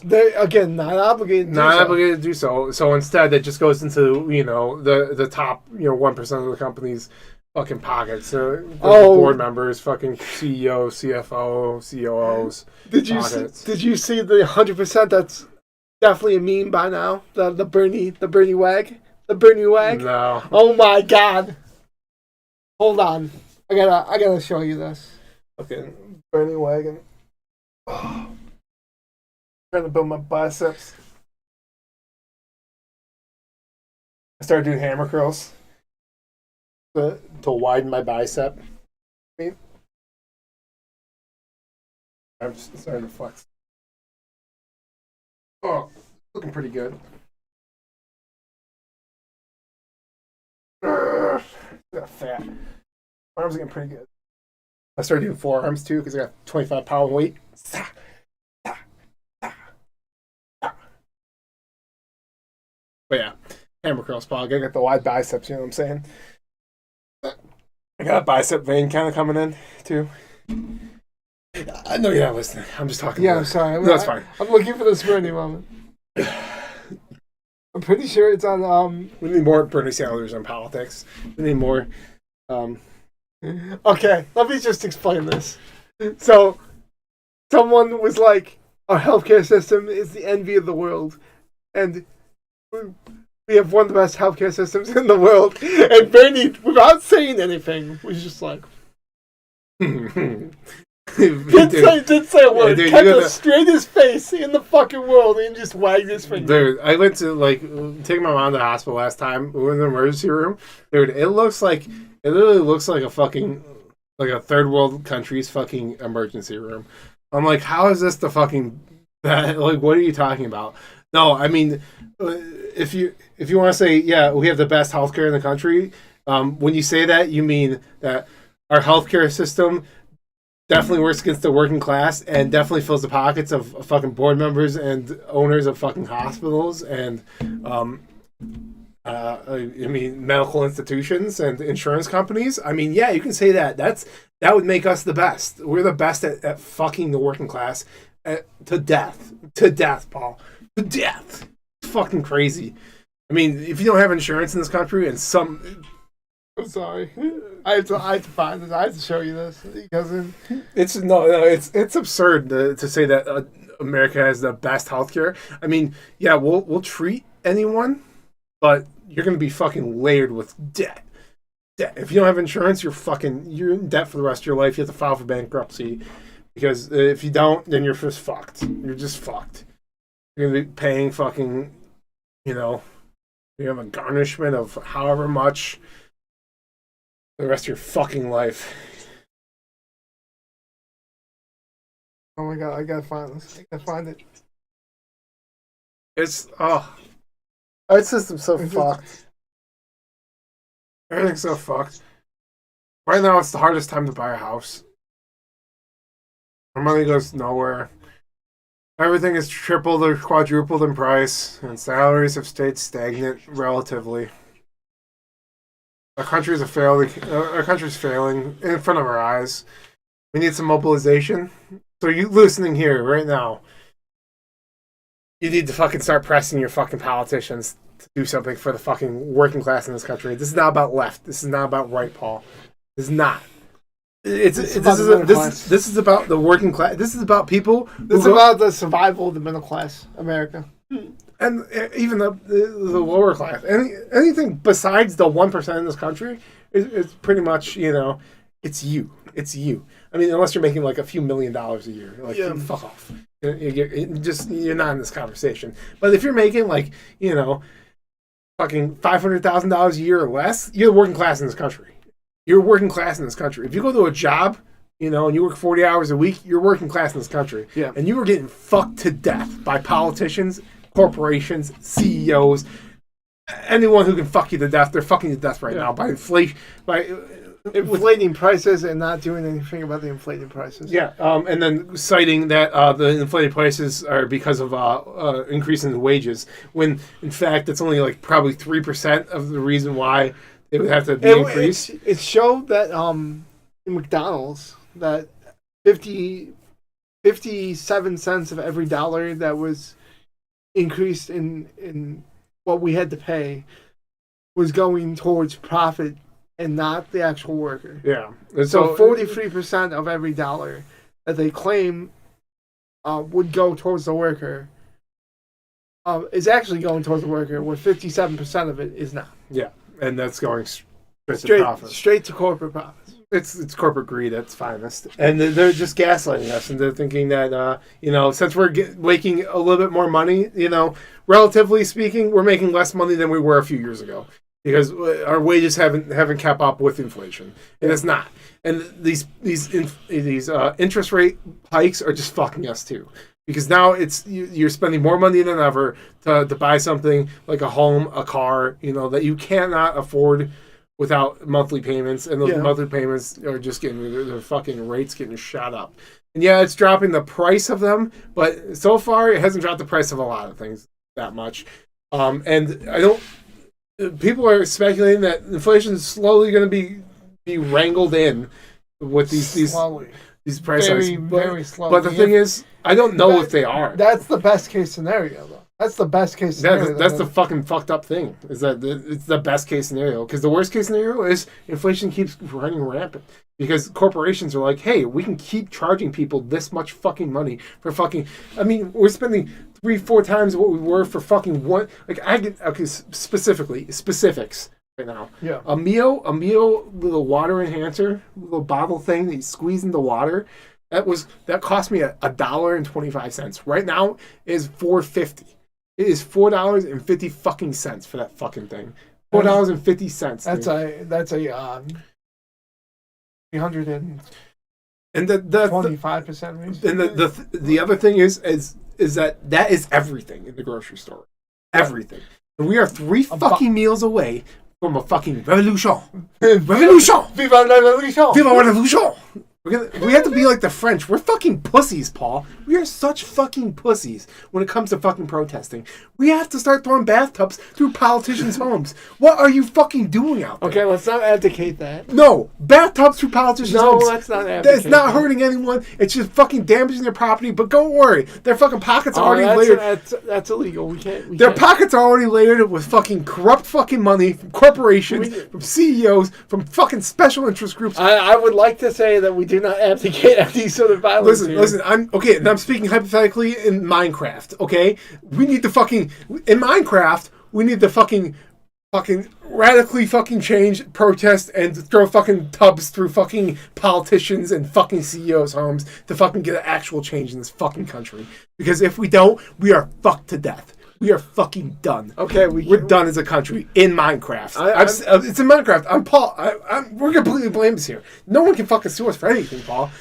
they again not obligated. To do so. So instead, it just goes into the top 1% of the company's fucking pockets. Board members, fucking CEO, CFO, COOs. Did you see the 100%? That's definitely a meme by now. The Bernie wag. No. Oh my god. Hold on. I gotta show you this. Okay, Bernie wagon. Oh. Trying to build my biceps. I started doing hammer curls to widen my bicep. I'm just starting to flex. Oh, looking pretty good. Got fat. Arms are getting pretty good. I started doing forearms too because I got 25-pound weight. But yeah, hammer curls, Paul. I got the wide biceps, you know what I'm saying? I got a bicep vein kind of coming in too. I know you're not listening. I'm just talking. Yeah, I'm sorry. That's fine. I'm looking for this Bernie moment. I'm pretty sure it's on. We need more Bernie Sanders on politics. We need more. Okay, let me just explain this. So, someone was like, "Our healthcare system is the envy of the world," and we have one of the best healthcare systems in the world. And Bernie, without saying anything, was just like. Didn't say a word. Dude, kept the straightest face in the fucking world and just wagged his finger. Dude, I went to take my mom to the hospital last time. We were in the emergency room. Dude, it literally looks like a fucking a third world country's fucking emergency room. I'm like, how is this the fucking what are you talking about? No, I mean, if you want to say, yeah, we have the best healthcare in the country, when you say that, you mean that our healthcare system definitely works against the working class and definitely fills the pockets of fucking board members and owners of fucking hospitals and medical institutions and insurance companies. I mean, yeah, you can say that. That would make us the best. We're the best at fucking the working class to death. To death, Paul. To death. It's fucking crazy. I mean, if you don't have insurance in this country and some... I'm sorry. I have to find this. I have to show you this because it's absurd to say that America has the best healthcare. I mean, yeah, we'll treat anyone, but you're gonna be fucking layered with debt. If you don't have insurance, you're in debt for the rest of your life. You have to file for bankruptcy because if you don't, then you're just fucked. You're just fucked. You're gonna be paying fucking, you have a garnishment of however much. The rest of your fucking life. Oh my god, I gotta find this. I gotta find it. Our system's so fucked. Everything's so fucked. Right now, it's the hardest time to buy a house. Our money goes nowhere. Everything is tripled or quadrupled in price, and salaries have stayed stagnant relatively. Our country's failing in front of our eyes. We need some mobilization. So you listening here right now, you need to fucking start pressing your fucking politicians to do something for the fucking working class in this country. This is not about left. This is not about right, Paul. This is not. This is about the working class. This is about people. This is about the survival of the middle class, America. And even the lower class, anything besides the 1% in this country is pretty much, it's you. It's you. I mean, unless you're making like a few $1 million a year, fuck off. You're not in this conversation. But if you're making like, fucking $500,000 a year or less, you're the working class in this country. You're working class in this country. If you go to a job, and you work 40 hours a week, you're working class in this country. Yeah. And you are getting fucked to death by politicians, corporations, CEOs, anyone who can fuck you to death. They're fucking you to death right now by inflation, by inflating prices and not doing anything about the inflating prices. Yeah, and then citing that the inflated prices are because of increase in wages, when in fact it's only like probably 3% of the reason why it would have to be increased. It showed that in McDonald's that 57 cents of every dollar that was increased in what we had to pay was going towards profit and not the actual worker. Yeah. And so 43% of every dollar that they claim would go towards the worker is actually going towards the worker, where 57% of it is not. Yeah, and that's going straight to profit. Straight to corporate profits. It's corporate greed at its finest. And they're just gaslighting us, and they're thinking that, since we're making a little bit more money, relatively speaking, we're making less money than we were a few years ago. Because our wages haven't kept up with inflation, and it's not. And these interest rate hikes are just fucking us too. Because now you're spending more money than ever to buy something like a home, a car, that you cannot afford without monthly payments, and those monthly payments are just getting their fucking rates getting shot up. And yeah, it's dropping the price of them, but so far it hasn't dropped the price of a lot of things that much. And I don't. People are speculating that inflation is slowly going to be wrangled in with these price hikes. Very slowly. But the thing is, I don't know if they are. That's the best case scenario, though. That's the best case scenario. That's the fucking fucked up thing. Is that it's the best case scenario? Because the worst case scenario is inflation keeps running rampant. Because corporations are like, hey, we can keep charging people this much fucking money for fucking. I mean, we're spending 3-4 times what we were for fucking one. Like specifics right now. Yeah. A Mio little water enhancer, little bottle thing that you squeeze into water. That cost me $1.25. Right now it is $4.50. It is $4.50 fucking cents for that fucking thing. $4.50. That's a 300 and the 25% raise. And the other thing is that is everything in the grocery store. Everything. And we are 3 fucking meals away from a fucking revolution. Revolution! Viva la revolution! Viva la revolution! We have to be like the French. We're fucking pussies, Paul. We are such fucking pussies when it comes to fucking protesting. We have to start throwing bathtubs through politicians' homes. What are you fucking doing out there? Okay, let's not advocate that. No, bathtubs through politicians' homes. No, let's not advocate. It's not hurting anyone. It's just fucking damaging their property. But don't worry, their fucking pockets are already layered. That's illegal. Their pockets are already layered with fucking corrupt fucking money from corporations, from CEOs, from fucking special interest groups. I would like to say that we do not abdicate any sort of violence. Listen. I'm speaking hypothetically in Minecraft. Okay, we need to fucking in Minecraft. We need to fucking radically fucking change, protest, and throw fucking tubs through fucking politicians and fucking CEOs' homes to fucking get an actual change in this fucking country. Because if we don't, we are fucked to death. We are fucking done. Okay, we're done as a country in Minecraft. It's in Minecraft. I'm Paul. We're completely blameless here. No one can fucking sue us for anything, Paul.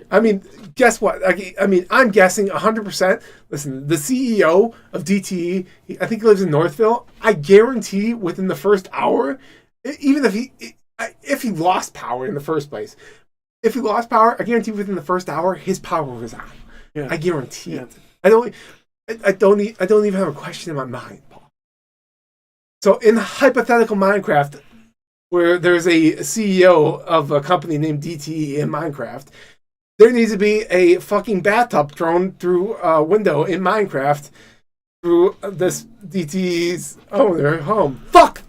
I mean, guess what? I'm guessing 100%. Listen, the CEO of DTE, I think he lives in Northville. I guarantee within the first hour, even if he lost power in the first place, I guarantee within the first hour his power was on. Yeah. I guarantee it. I don't even have a question in my mind, Paul. So in hypothetical Minecraft, where there's a CEO of a company named DTE in Minecraft, there needs to be a fucking bathtub thrown through a window in Minecraft through this DTE's owner home. Fuck,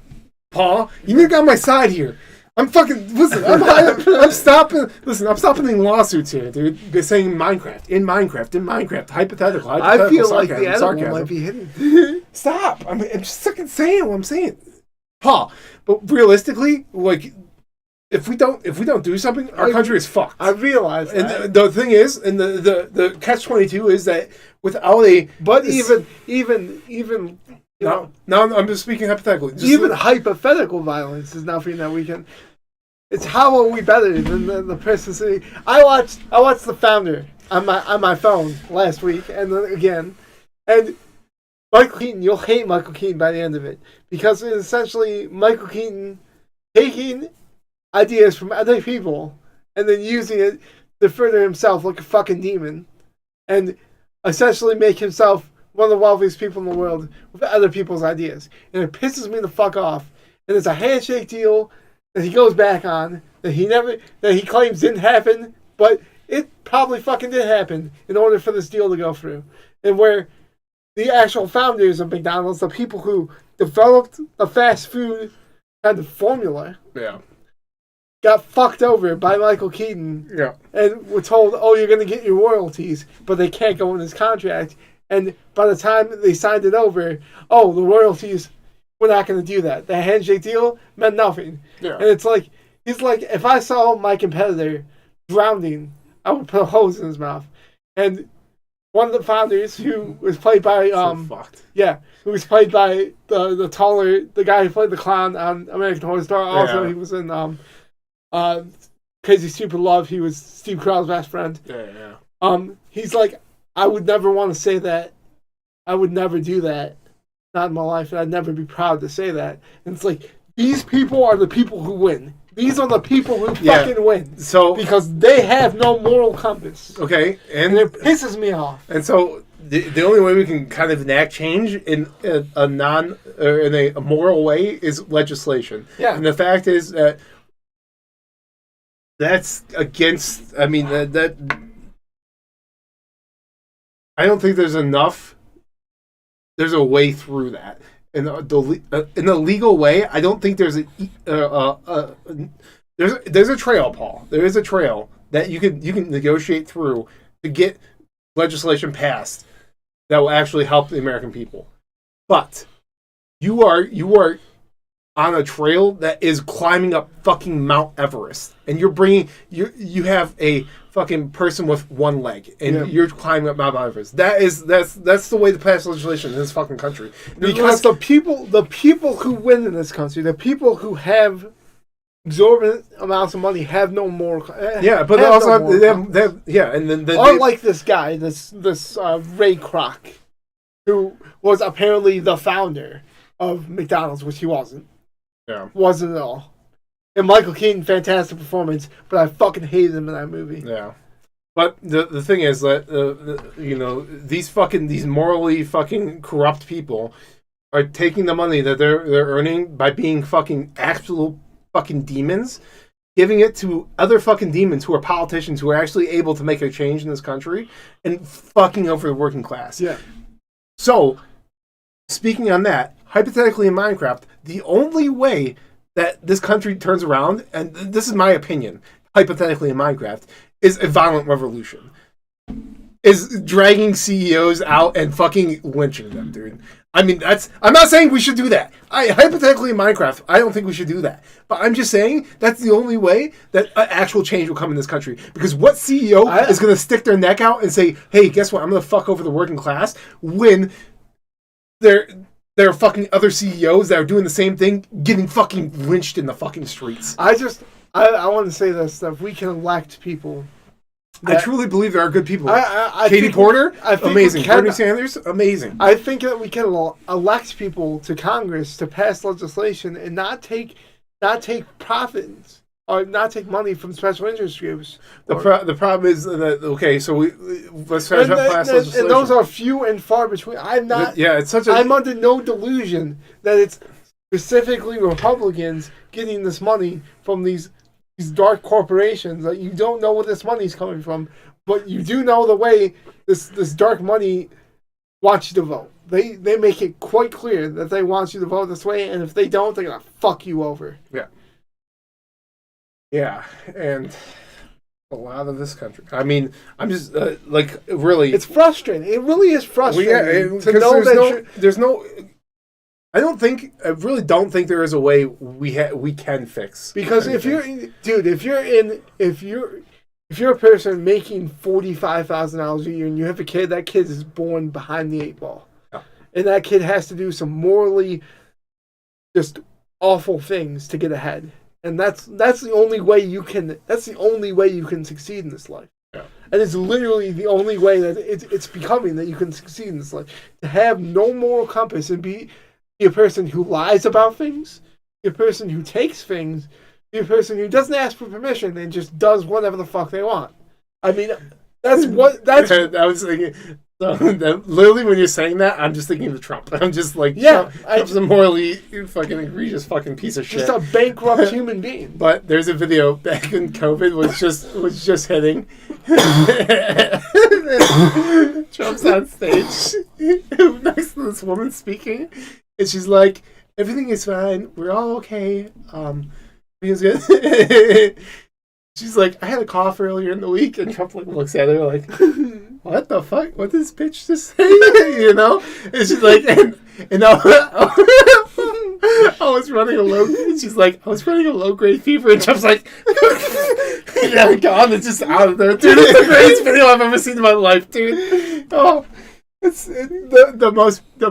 Paul, you got my side here. I'm fucking I'm stopping the lawsuits here, dude. They're saying in Minecraft, hypothetical. I feel like the animal might be hitting. Stop! I'm just fucking saying what I'm saying, Paul. But realistically, like, if we don't do something, our country is fucked. I realize that. And the thing is, and the catch-22 is that without a even. No, I'm just speaking hypothetically. Even hypothetical violence is nothing that we can. It's how are we better than the person saying? I watched The Founder on my phone last week, and then again, and Michael Keaton. You'll hate Michael Keaton by the end of it because it's essentially Michael Keaton taking ideas from other people and then using it to further himself like a fucking demon and essentially make himself one of the wealthiest people in the world with other people's ideas. And it pisses me the fuck off. And it's a handshake deal that he goes back on that he claims didn't happen, but it probably fucking did happen in order for this deal to go through. And where the actual founders of McDonald's, the people who developed the fast food kind of formula, got fucked over by Michael Keaton. Yeah. And were told, oh, you're going to get your royalties, but they can't go in this contract. And by the time they signed it over, oh, the royalties, we're not going to do that. The handshake deal meant nothing. Yeah. And it's like, he's like, if I saw my competitor drowning, I would put a hose in his mouth. And one of the founders, who was played by who was played by the guy who played the clown on American Horror Story. Also, he was in Crazy Stupid Love. He was Steve Carell's best friend. He's like, I would never want to say that. I would never do that. Not in my life, and I'd never be proud to say that. And it's like, these people are the people who win. These are the people who fucking win. So because they have no moral compass. Okay, and it pisses me off. And so the only way we can kind of enact change in a moral way is legislation. Yeah. And the fact is that that's against. I mean that I don't think there's enough. There's a way through that. In the legal way, I don't think there's there's a trail, Paul. There is a trail that you can negotiate through to get legislation passed that will actually help the American people. But you are on a trail that is climbing up fucking Mount Everest, and you have a fucking person with one leg, and you're climbing up Mount Everest. That's the way to pass legislation in this fucking country. Because the people who win in this country, the people who have exorbitant amounts of money, have no moral. But they also and then unlike this guy, this Ray Kroc, who was apparently the founder of McDonald's, which he wasn't. Yeah, wasn't at all. And Michael Keaton, fantastic performance, but I fucking hated him in that movie. Yeah, but the thing is that these morally fucking corrupt people are taking the money that they're earning by being fucking absolute fucking demons, giving it to other fucking demons who are politicians who are actually able to make a change in this country and fucking over the working class. Yeah. So, speaking on that, hypothetically in Minecraft, the only way that this country turns around, and this is my opinion, hypothetically in Minecraft, is a violent revolution. Is dragging CEOs out and fucking lynching them, dude. I mean, I'm not saying we should do that. Hypothetically in Minecraft, I don't think we should do that. But I'm just saying that's the only way that actual change will come in this country. Because what CEO is going to stick their neck out and say, hey, guess what? I'm going to fuck over the working class when there are fucking other CEOs that are doing the same thing, getting fucking lynched in the fucking streets. I want to say this, that if we can elect people... I truly believe there are good people. Katie Porter, amazing. Bernie Sanders, amazing. I think that we can elect people to Congress to pass legislation and not take profits or not take money from special interest groups. The problem is that so let's pass legislation. And those are few and far between. I'm under no delusion that it's specifically Republicans getting this money from these dark corporations that you don't know where this money's coming from, but you do know the way this dark money wants you to vote. They make it quite clear that they want you to vote this way, and if they don't, they're gonna fuck you over. Yeah, and a lot of this country. I mean, I'm just really. It's frustrating. It really is frustrating to know there's no. I really don't think there is a way we can fix. Because if you're a person making $45,000 a year and you have a kid, that kid is born behind the eight ball, and that kid has to do some morally just awful things to get ahead, and that's the only way you can. That's the only way you can succeed in this life. And it's literally the only way that it's becoming that you can succeed in this life. To have no moral compass and be a person who lies about things, a person who takes things, be a person who doesn't ask for permission and just does whatever the fuck they want. I mean, that's what that's. I was thinking. So literally, when you're saying that, I'm just thinking of Trump. I'm just like, yeah, Trump's a morally fucking egregious fucking piece of shit. Just a bankrupt human being. But there's a video back when COVID was just hitting. Trump's on stage next to this woman speaking, and she's like, "Everything is fine. We're all okay. Everything's good." She's like, "I had a cough earlier in the week," and Trump like looks at her like, "What the fuck? What did this bitch just say?" You know? And she's like, and I was running a low. She's like, "I was running a low-grade fever," and Trump's like, "Yeah, gone. It's just out of there, dude. It's the greatest video I've ever seen in my life, dude." Oh. It's the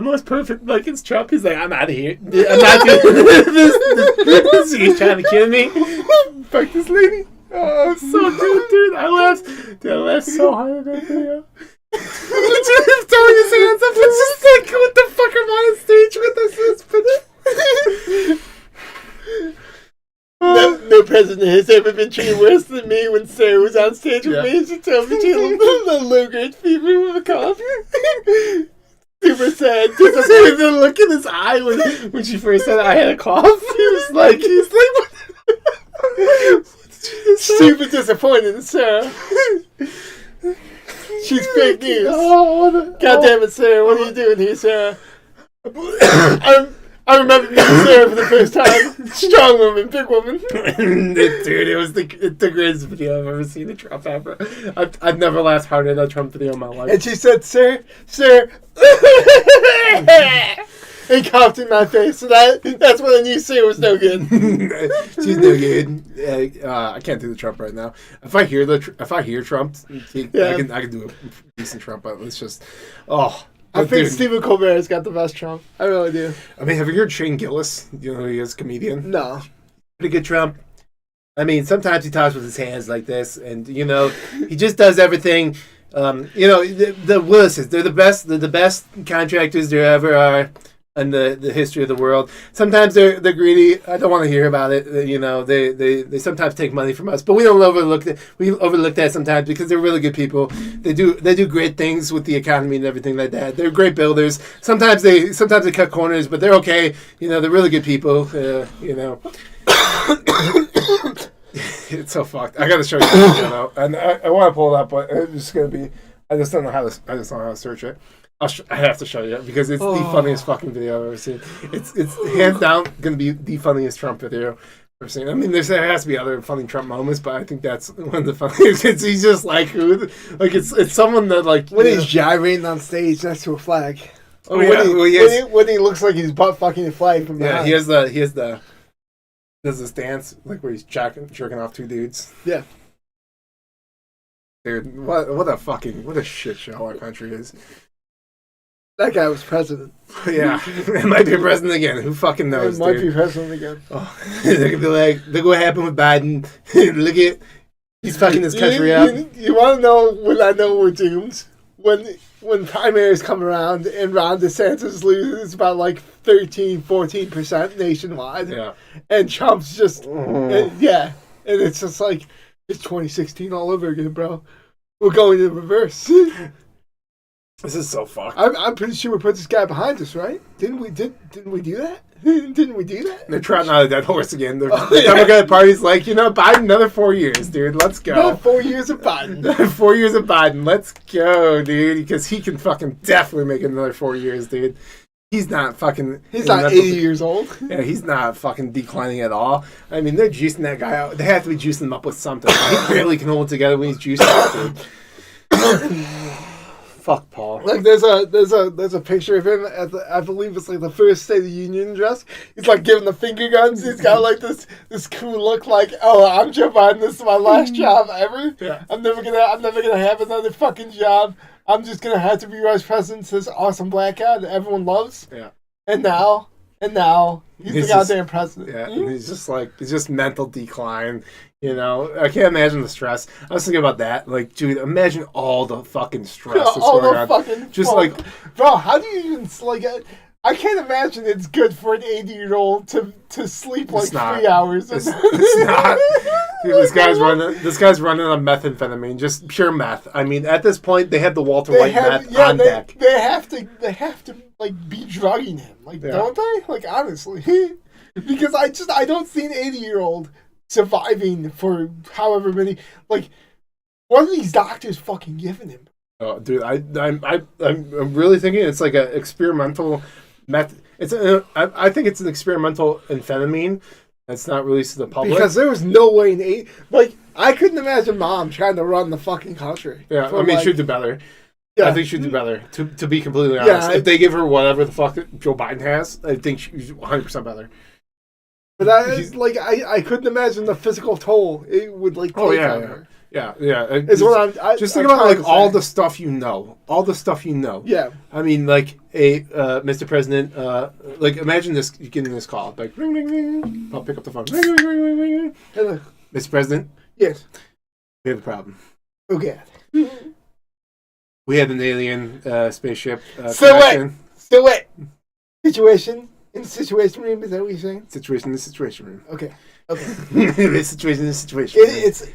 most perfect. Like, it's Trump. He's like, "I'm out of here. I'm not doing this. He's trying to kill me. Fuck this lady." Oh, so good, dude. I laughed so hard at that video. Just throwing his hands up. It's just like, what the fuck am I on stage with this? No president has ever been treated worse than me when Sarah was on stage with me and she told me she had a low-grade fever with a cough. Super sad. Just the look in his eye when she first said I had a cough. He's like, super disappointed in Sarah. She's fake news. God damn it, Sarah. What are you doing here, Sarah? I remember meeting Sarah for the first time. Strong woman, big woman. Dude, it was the greatest video I've ever seen of Trump ever. I've never laughed harder at a Trump video in my life. And she said, "Sir," and coughed in my face. So that's when I knew Sarah was no good. She's no good. I can't do the Trump right now. If I hear Trump, I can do a decent Trump. But it's just, I think Stephen Colbert has got the best Trump. I really do. I mean, have you heard Shane Gillis? You know who he is, comedian? No. Pretty good Trump. I mean, sometimes he talks with his hands like this, and he just does everything. The Willises, they're the best. They're the best contractors there ever are in the history of the world. Sometimes they're greedy. I don't want to hear about it. They sometimes take money from us, but we overlook that sometimes because they're really good people. They do great things with the economy and everything like that. They're great builders. Sometimes they cut corners, but they're okay. They're really good people. It's so fucked. I gotta show you this video, and I want to pull it up, but it's just gonna be. I just don't know how to search it. I have to show you because it's the funniest fucking video I've ever seen. It's hands down going to be the funniest Trump video I've ever seen. I mean, there has to be other funny Trump moments, but I think that's one of the funniest. He's just like, it's someone that like when he's gyrating on stage next to a flag. Oh yeah, when he looks like he's butt fucking a flag from behind. Yeah, he does this dance like where he's jerking off two dudes. Yeah. Dude, what a shit show our country is. That guy was president. Yeah, it might be president again. Who fucking knows? It might be president again. They could be like, look what happened with Biden. Look at he's fucking this country up. You want to know when I know we're doomed? When primaries come around and Ron DeSantis loses about like 13-14% nationwide. Yeah, and Trump's just and it's just like it's 2016 all over again, bro. We're going in reverse. This is so fucked. I'm pretty sure we put this guy behind us, right? Didn't we do that? Didn't we do that? They're trotting out a dead horse again. The Democratic Party's like, Biden, another 4 years, dude. Let's go. Another 4 years of Biden. 4 years of Biden. Let's go, dude. Because he can fucking definitely make another 4 years, dude. He's not fucking... He's not 80 years old. Yeah, he's not fucking declining at all. I mean, they're juicing that guy out. They have to be juicing him up with something. He barely can hold it together when he's juiced out, dude. Fuck Paul. Like there's a picture of him at I believe it's like the first State of the Union address. He's like giving the finger guns. He's got like this cool look like, I'm Joe Biden. This is my last job ever. Yeah. I'm never gonna have another fucking job. I'm just gonna have to be vice president to this awesome black guy that everyone loves. Yeah. And now he's the goddamn president. Yeah. And he's just mental decline. I can't imagine the stress. I was thinking about that. Like, dude, imagine all the fucking stress that's going on. Bro, how do you even I can't imagine it's good for an 80-year-old to sleep like 3 hours. It's not. Dude, this guy's running on methamphetamine, just pure meth. I mean, at this point, they have the Walter White meth on deck. They have to like be drugging him, like don't they? Like honestly, because I don't see an 80-year-old surviving for however many. Like, what are these doctors fucking giving him? Oh, dude, I'm really thinking it's like an experimental method. I think it's an experimental amphetamine that's not released to the public. Because there was no way I couldn't imagine Mom trying to run the fucking country. Yeah, I mean, she'd do better. Yeah. I think she'd do better, to be completely honest. If they give her whatever the fuck Joe Biden has, I think she's 100% better. But I couldn't imagine the physical toll it would take on her. Yeah. Just think about all the stuff you know. Yeah. I mean, like Mr. President. Like imagine this, getting this call, like ring ring ring. I'll pick up the phone. Ring ring ring ring ring. Hello, Mr. President. Yes. We have a problem. Okay. We had an alien spaceship. Still wait. Situation in the situation room. Is that what you're saying? Situation in the situation room. Okay. Situation in the situation room. It's.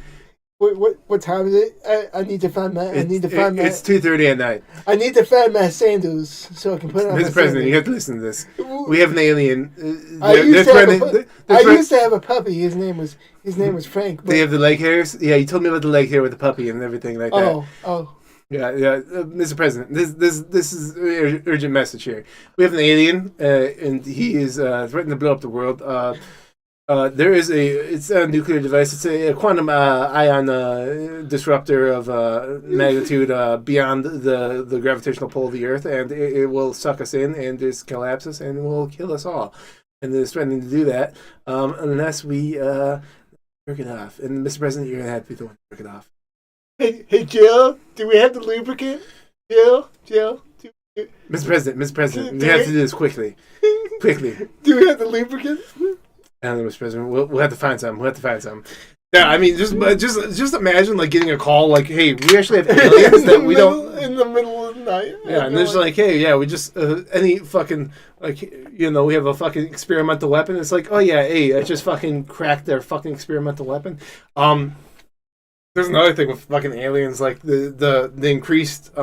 What time is it? I need to find my. It's 2:30 at night. I need to find my sandals so I can put it on. Mr. President, you have to listen to this. We have an alien. I used to have a puppy. His name was Frank. They have the leg hairs. Yeah, you told me about the leg hair with the puppy and everything like that. Oh. Yeah. Mr. President, this is an urgent message here. We have an alien, and he is threatening to blow up the world. It's a nuclear device. It's a quantum ion disruptor of magnitude beyond the gravitational pull of the Earth, and it will suck us in and just collapse us and will kill us all. And it's threatening to do that unless we work it off. And Mr. President, you're going to have to be the one to work it off. Hey, Jill, do we have the lubricant? Jill? Mr. President, we have to do this quickly. Do we have the lubricant? I don't know, Mr. President. We'll have to find some. Yeah, I mean, just imagine like getting a call like, "Hey, we actually have aliens that we don't." In the middle of the night. Yeah, and they're just like, "Hey, yeah, we just any fucking we have a fucking experimental weapon." It's like, "Oh yeah, hey, I just fucking cracked their fucking experimental weapon." There's another thing with fucking aliens, like the increased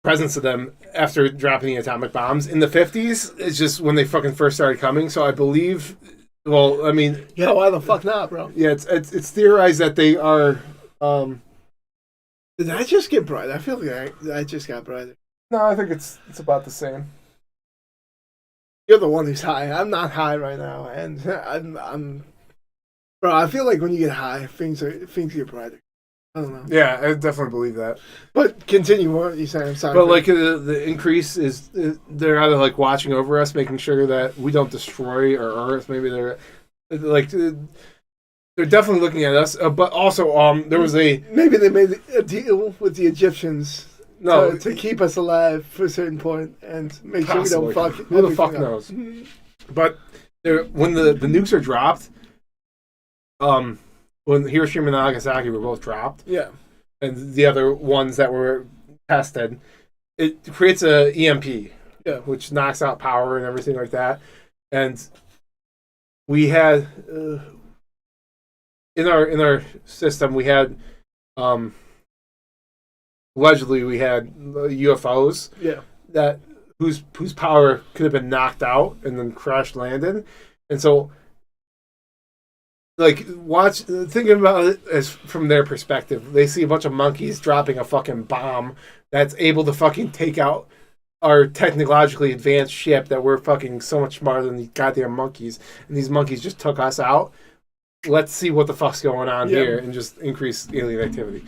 presence of them after dropping the atomic bombs in the 50s. It's just when they fucking first started coming. So I believe, well, I mean, yeah, why the fuck not, bro? Yeah, it's theorized that they are. Did I just get bright? I feel like I just got brighter. No, I think it's about the same. You're the one who's high. I'm not high right now, and I'm. Bro, I feel like when you get high, things get brighter. I don't know. Yeah, I definitely believe that. But continue what you saying. I'm sorry. But like the increase is they're either like watching over us, making sure that we don't destroy our Earth. Maybe they're definitely looking at us. But also, there was maybe they made a deal with the Egyptians. To keep us alive for a certain point and make sure we don't fuck. Who the fuck knows? But when the nukes are dropped, when Hiroshima and Nagasaki were both dropped, yeah, and the other ones that were tested, it creates a EMP, yeah, which knocks out power and everything like that. And we had in our system we had allegedly we had UFOs, yeah, that whose power could have been knocked out and then crash landed, and so. Like, thinking about it as from their perspective, they see a bunch of monkeys dropping a fucking bomb that's able to fucking take out our technologically advanced ship that we're fucking so much smarter than these goddamn monkeys, and these monkeys just took us out. Let's see what the fuck's going on here and just increase alien activity.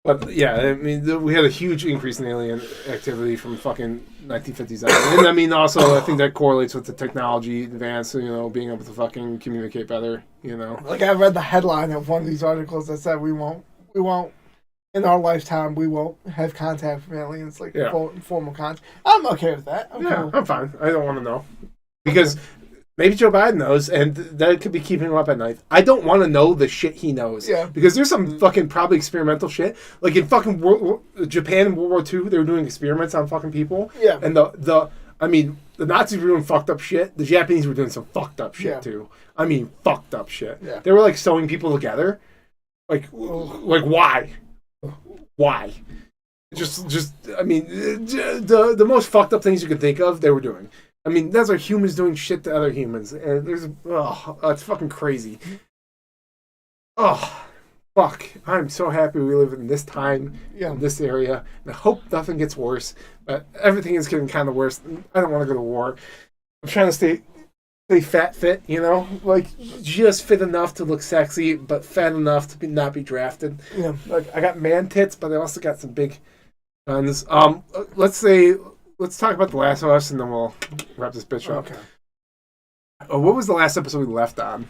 But yeah, I mean, we had a huge increase in alien activity from fucking 1950s on. And I mean, also, I think that correlates with the technology advance, being able to fucking communicate better, Like, I read the headline of one of these articles that said we won't, in our lifetime, we won't have contact from aliens, formal contact. I'm okay with that. I'm fine. I don't want to know. Because Maybe Joe Biden knows, and that could be keeping him up at night. I don't want to know the shit he knows. Yeah. Because there's some fucking probably experimental shit. Like in fucking Japan in World War II, they were doing experiments on fucking people. Yeah. And the Nazis were doing fucked up shit. The Japanese were doing some fucked up shit too. I mean, fucked up shit. Yeah. They were like sewing people together. Like why? Why? Just I mean, the most fucked up things you could think of, they were doing. I mean, that's like humans doing shit to other humans. And it's fucking crazy. Oh, fuck. I'm so happy we live in this time, in this area. And I hope nothing gets worse. But everything is getting kind of worse. I don't want to go to war. I'm trying to stay fat fit, you know? Like, just fit enough to look sexy, but fat enough to not be drafted. Yeah. Like, I got man tits, but I also got some big guns. Let's talk about The Last of Us, and then we'll wrap this bitch up. Okay. What was the last episode we left on?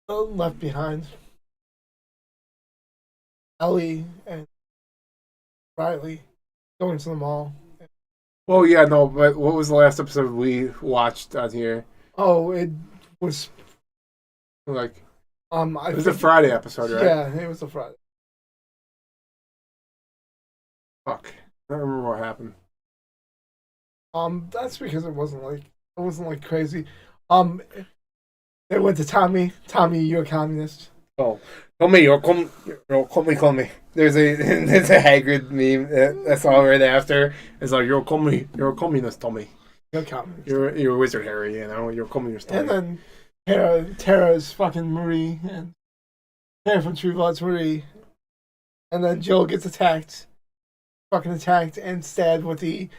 Left Behind. Ellie and Riley going to the mall. Oh, yeah, no, but what was the last episode we watched on here? Oh, it was... Like, it was a Friday episode, right? Yeah, it was a Friday. Fuck. I don't remember what happened. That's because it wasn't like crazy. They went to Tommy. Tommy, you're a communist. Oh, call me. There's a Hagrid meme that's all right after. It's like you're a communist, Tommy. You're a communist. You're a wizard, Harry. You know, you're a communist, Tommy. And then Tara's fucking Marie, and Tara from True Blood's Marie, and then Jill gets attacked and stabbed with the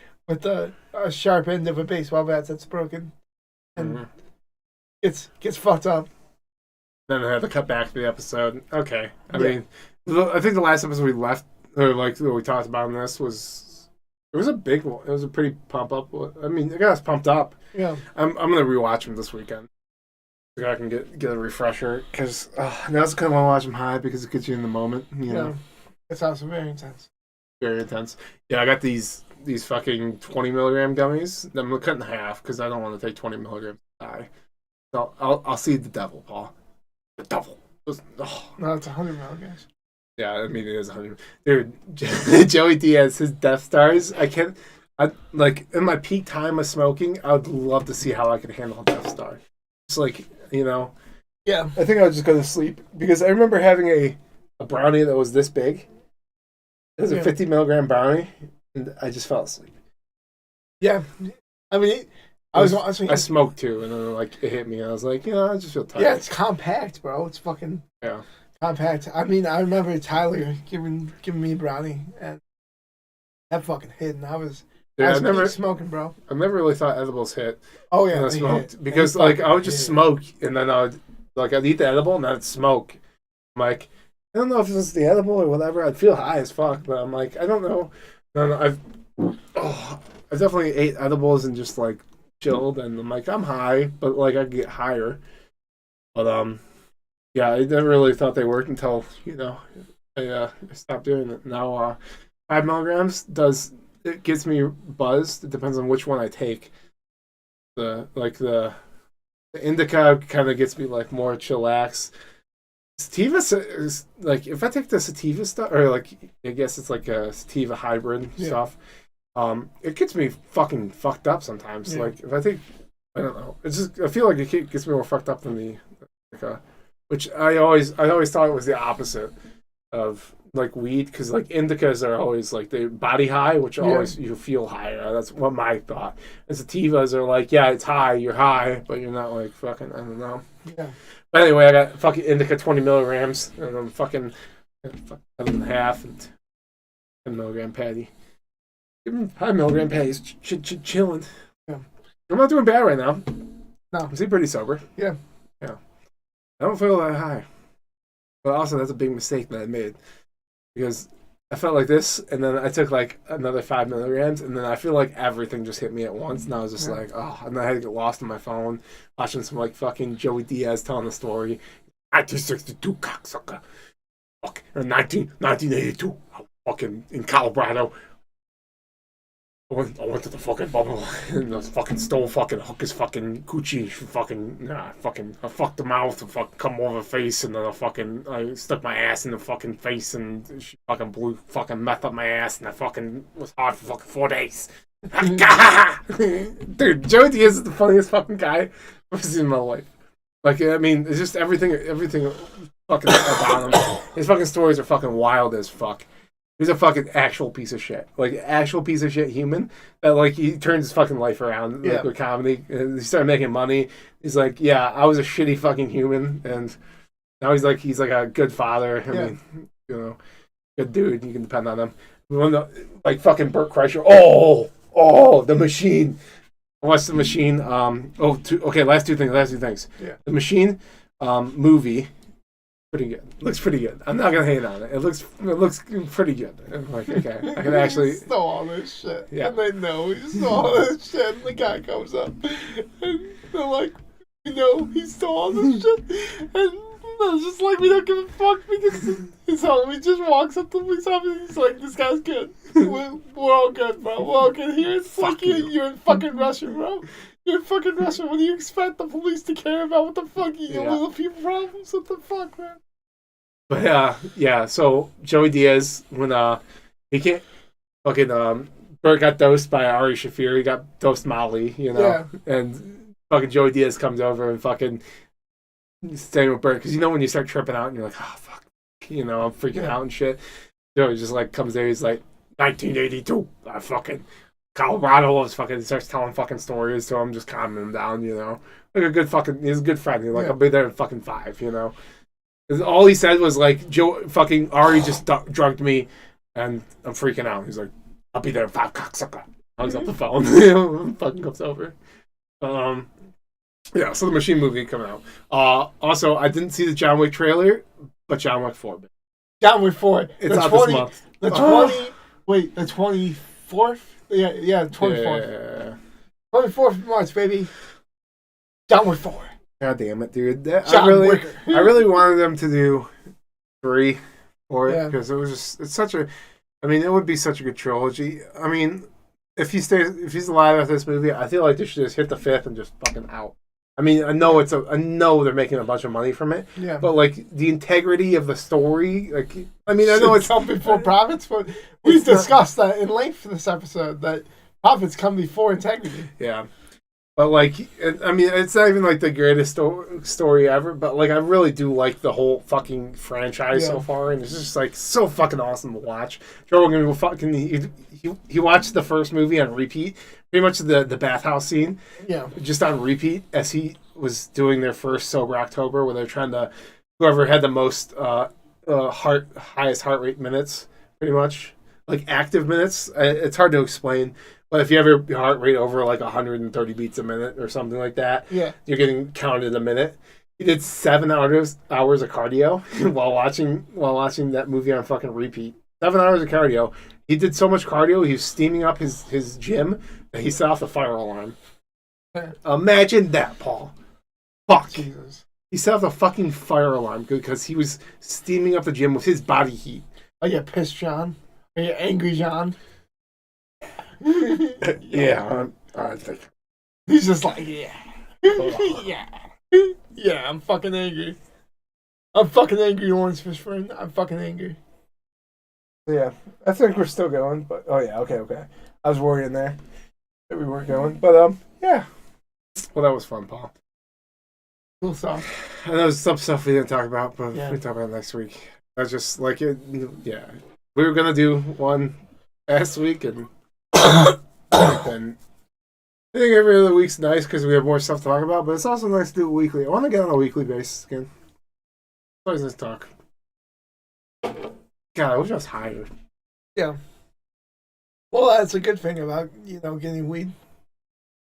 sharp end of a baseball bat that's broken, and gets fucked up. Then I had to cut back to the episode. Okay, I mean, I think the last episode we left, or like what we talked about in this it was a big one. It was a pretty pump up. I mean, it got us pumped up. Yeah, I'm gonna rewatch them this weekend. So I can get a refresher because now it's kind of want to watch them high because it gets you in the moment. You know, it's also very intense. Very intense. Yeah, I got these fucking 20 milligram gummies. I'm gonna cut in half because I don't want to take 20 milligrams to die. So I'll see the devil, Paul. The devil. No, it's 100 milligrams. Yeah, I mean it is 100. Dude, Joey Diaz, his Death Stars. I like in my peak time of smoking. I would love to see how I could handle a Death Star. It's like, you know. Yeah. I think I would just go to sleep because I remember having a brownie that was this big. It was a 50 milligram brownie, and I just fell asleep. Yeah, I mean, I smoked too, and then like it hit me, and I was like, I just feel tired. Yeah, it's compact, bro. It's fucking compact. I mean, I remember Tyler giving me a brownie, and that fucking hit, and I was never smoking, bro. I never really thought edibles hit. Oh yeah, I smoked because like I would just smoke, and then I'd eat the edible, and then I'd smoke. I'm like, I don't know if it was the edible or whatever. I'd feel high as fuck, but I'm like, I don't know. No, I definitely ate edibles and just like chilled, and I'm like, I'm high, but like I get higher. But yeah, I never really thought they worked until I stopped doing it. Now 5 milligrams gets me buzzed. It depends on which one I take. The indica kind of gets me like more chillax. Sativa is like if I take the sativa stuff, or like I guess it's like a sativa hybrid stuff. It gets me fucking fucked up sometimes. Yeah. Like if I take, I don't know. It's just I feel like it gets me more fucked up than the indica, which I always thought it was the opposite of like weed, because like indicas are always like the body high, which always you feel higher. That's what my thought. And sativas are like, it's high, you're high, but you're not like fucking, I don't know. Yeah. But anyway, I got fucking indica 20 milligrams, and I'm fucking 7.5 and 10 milligram patty. Give me 5 milligram patties, chilling. Yeah. I'm not doing bad right now. No. I'm still pretty sober. Yeah. Yeah. I don't feel that high. But also, that's a big mistake that I made. Because I felt like this, and then I took like another 5 milligrams, and then I feel like everything just hit me at once, and I was just like, and then I had to get lost in my phone, watching some like fucking Joey Diaz telling the story. 1962 cocksucker. Fuck. 1982. Fucking in Colorado. I went to the fucking bubble and I fucking stole fucking hooker's fucking coochie. I fucked the mouth and fucking come over the face, and then I stuck my ass in the fucking face, and she fucking blew fucking meth up my ass, and I fucking was hard for fucking 4 days. Dude, Joey Diaz is the funniest fucking guy I've seen in my life. Like, I mean, it's just everything fucking about him. His fucking stories are fucking wild as fuck. He's a fucking actual piece of shit. Like, actual piece of shit human. That, like, he turns his fucking life around, like, with comedy. And he started making money. He's like, yeah, I was a shitty fucking human. And now he's like a good father. I mean, you know, good dude. You can depend on him. Like, fucking Burt Kreischer. Oh, The Machine. I watched The Machine. Last two things. Yeah. The Machine movie. Pretty good. Looks pretty good. I'm not gonna hate on it. It looks pretty good. I'm like, okay, I can actually stole all this shit. Yeah. And they know he stole all this shit. And the guy comes up, and they're like, you know, he stole all this shit. And it's just like, we don't give a fuck because his homie just walks up to police officer and he's like, this guy's good. We're all good, bro. We're all good here. It's like you're in fucking Russia, bro. You're in fucking Russia. What do you expect the police to care about? What the fuck? You little people problems? What the fuck, man? But so Joey Diaz, when he can't fucking Bert got dosed by Ari Shaffir, he got dosed Molly, you know, and fucking Joey Diaz comes over and fucking staying with Bert because you know when you start tripping out and you're like, oh fuck, you know, I'm freaking out and shit. Joey just like comes there, he's like 1982, I fucking Colorado starts telling fucking stories to him, just calming him down, you know. Like a good fucking, he's a good friend. He's like, I'll be there in fucking 5, you know. All he said was like, fucking Ari just drugged me and I'm freaking out. He's like, I'll be there in 5, cocksucker. Hangs up the phone. Fucking comes over. So the Machine movie coming out. Also, I didn't see the John Wick trailer, but John Wick 4. John Wick 4. It's out this month. The 24th? Yeah, 24th. 24th of March, baby. John Wick 4. God damn it, dude. I really wanted them to do 3 for it because it would be such a good trilogy. I mean, if he's alive at this movie, I feel like they should just hit the 5th and just fucking out. I mean, I know they're making a bunch of money from it. Yeah. But like the integrity of the story, like I mean, I know it's come before profits, but we've discussed that in length for this episode that profits come before integrity. Yeah. But like, I mean, it's not even like the greatest story ever. But like, I really do like the whole fucking franchise so far, and it's just like so fucking awesome to watch. Joe Rogan will fucking he watched the first movie on repeat, pretty much the bathhouse scene, just on repeat as he was doing their first Sober October, where they're trying to whoever had the most highest heart rate minutes, pretty much like active minutes. It's hard to explain. But if you have your heart rate over like 130 beats a minute or something like that, you're getting counted a minute. He did 7 hours of cardio while watching that movie on fucking repeat. 7 hours of cardio. He did so much cardio, he was steaming up his gym, and he set off the fire alarm. Imagine that, Paul. Fuck. Jesus. He set off the fucking fire alarm because he was steaming up the gym with his body heat. Are you pissed, John? Are you angry, John? I think he's just like I'm fucking angry. I'm fucking angry, Orange Fish friend. I'm fucking angry. Yeah, I think we're still going, but okay. I was worrying there that we weren't going, but yeah. Well, that was fun, Paul. Cool stuff. I know there's some stuff we didn't talk about, but we can talk about it next week. I was just like it. Yeah, we were gonna do one last week and. Then I think every other week's nice because we have more stuff to talk about, but it's also nice to do it weekly. I want to get on a weekly basis again. It's always nice to talk. God, I wish I was higher. Yeah. Well, that's a good thing about, getting weed.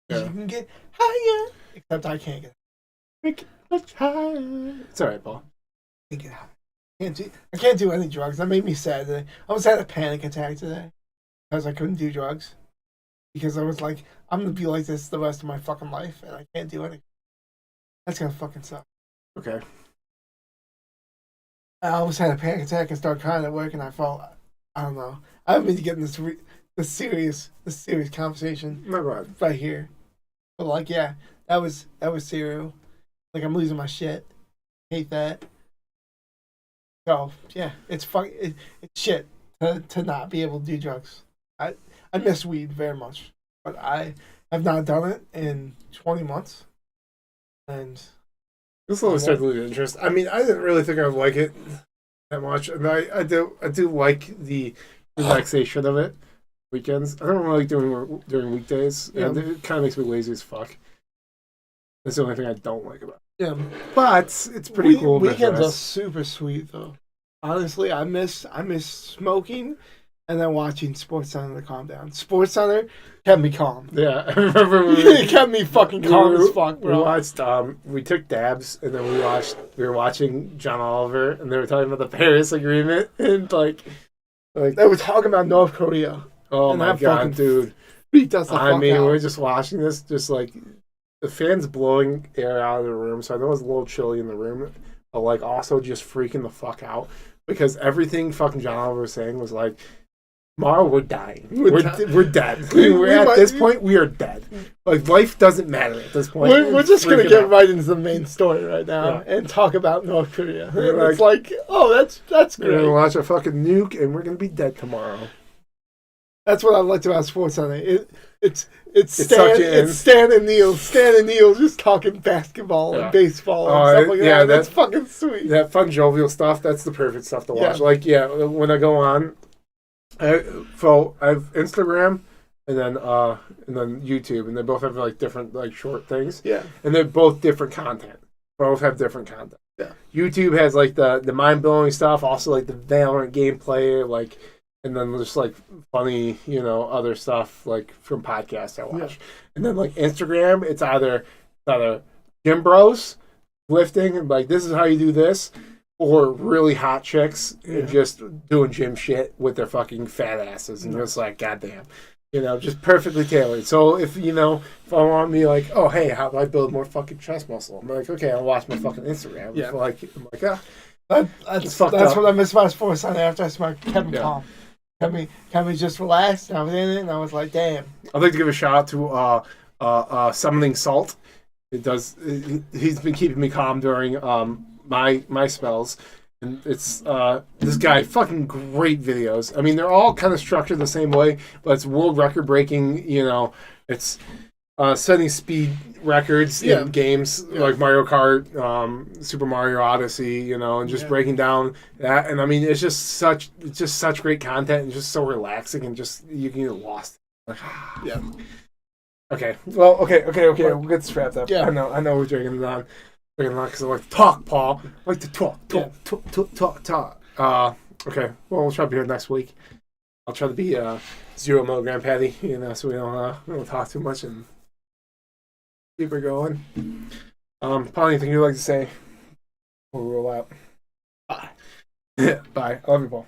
Yeah. You can get higher. Except I can't get higher. It's alright, Paul. I can't get high. I can't do any drugs. That made me sad today. I almost had a panic attack today. Because I couldn't do drugs. Because I was like, I'm going to be like this the rest of my fucking life, and I can't do anything. That's going to fucking suck. Okay. I almost had a panic attack and started crying at work, and I felt, I don't know. I haven't been getting this the serious conversation No, go ahead. right here. But like, yeah, that was Cerebral. Like, I'm losing my shit. Hate that. So yeah, it's shit to not be able to do drugs. I miss weed very much, but I have not done it in 20 months. And This slowly started to lose interest. I mean, I didn't really think I would like it that much, and I do like the relaxation of it. Weekends, I don't really like doing during weekdays. Yeah. And it kind of makes me lazy as fuck. That's the only thing I don't like about it. yeah, But it's pretty cool. Weekends are super sweet though. Honestly, I miss smoking and then watching Sports Center to calm down. Sports Center kept me calm. Yeah, I remember It kept me fucking calm as fuck, bro. We watched. We took dabs, and then we were watching John Oliver, and they were talking about the Paris Agreement, and like they were talking about North Korea. Oh and my god, dude! Beat us the I fuck mean, out. we're just watching this, just like the fans blowing air out of the room, so I know it's a little chilly in the room, but like also just freaking the fuck out because everything fucking John Oliver was saying was like, tomorrow we're dying. We're dead. At this point, we are dead. Like, life doesn't matter at this point. We're just going to get right into the main story right now and talk about North Korea. It's like, oh, that's great. We're going to watch a fucking nuke, and we're going to be dead tomorrow. That's what I liked about Sports Center. It's Stan and Neil just talking basketball and baseball and stuff like that. That's fucking sweet. That fun jovial stuff, that's the perfect stuff to watch. Like, when I go on, I have Instagram and then YouTube, and they both have like different like short things. Yeah. And they're both different content. Both have different content. Yeah. YouTube has like the mind blowing stuff, also like the Valorant gameplay, like, and then just like funny, other stuff like from podcasts I watch. Yeah. And then like Instagram, it's either gym bros lifting and like this is how you do this, or really hot chicks and just doing gym shit with their fucking fat asses, and just like, goddamn, just perfectly tailored. So if I want to be like, oh hey, how do I build more fucking chest muscle? I'm like, okay, I'll watch my fucking Instagram. Yeah. I'm like, that's what I miss about Sports Center after I smoked Kevin Palm. Can we just relax? I was in it, and I was like, "Damn!" I'd like to give a shout out to Summoning Salt. He's been keeping me calm during my spells, and it's this guy fucking great videos. I mean, they're all kind of structured the same way, but it's world record breaking. It's setting speed records in games like Mario Kart, Super Mario Odyssey, and just breaking down that. And I mean, it's just such great content and just so relaxing and just you can get lost. Like, yeah. Okay. Well, okay. We'll get this wrapped up. Yeah. I know we're dragging it on because I like to talk, Paul. I like to talk. Okay. Well, we'll try to be here next week. I'll try to be 0 milligram patty, so we don't talk too much and keep her going. Paul, anything you'd like to say? We'll roll out. Bye. Bye. I love you, Paul.